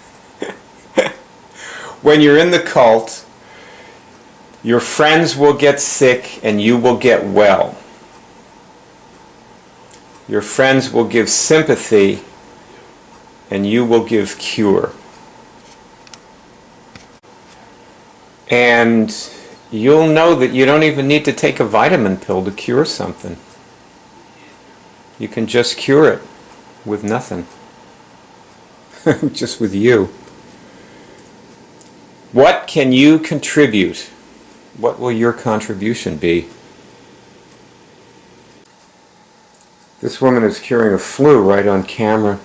D: When you're in the cult, your friends will get sick and you will get well. Your friends will give sympathy and you will give cure. And you'll know that you don't even need to take a vitamin pill to cure something. You can just cure it with nothing. Just with you. What can you contribute? What will your contribution be? This woman is curing a flu right on camera.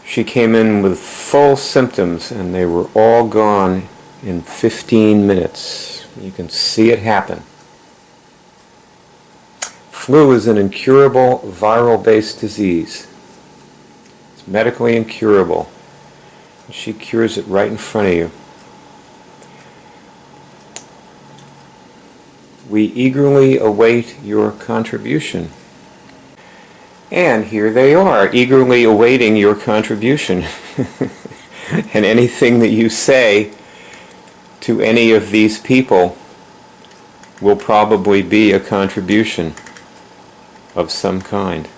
D: She came in with full symptoms and they were all gone in 15 minutes. You can see it happen. Flu is an incurable viral-based disease. It's medically incurable. She cures it right in front of you. We eagerly await your contribution. And here they are, eagerly awaiting your contribution. And anything that you say to any of these people will probably be a contribution of some kind.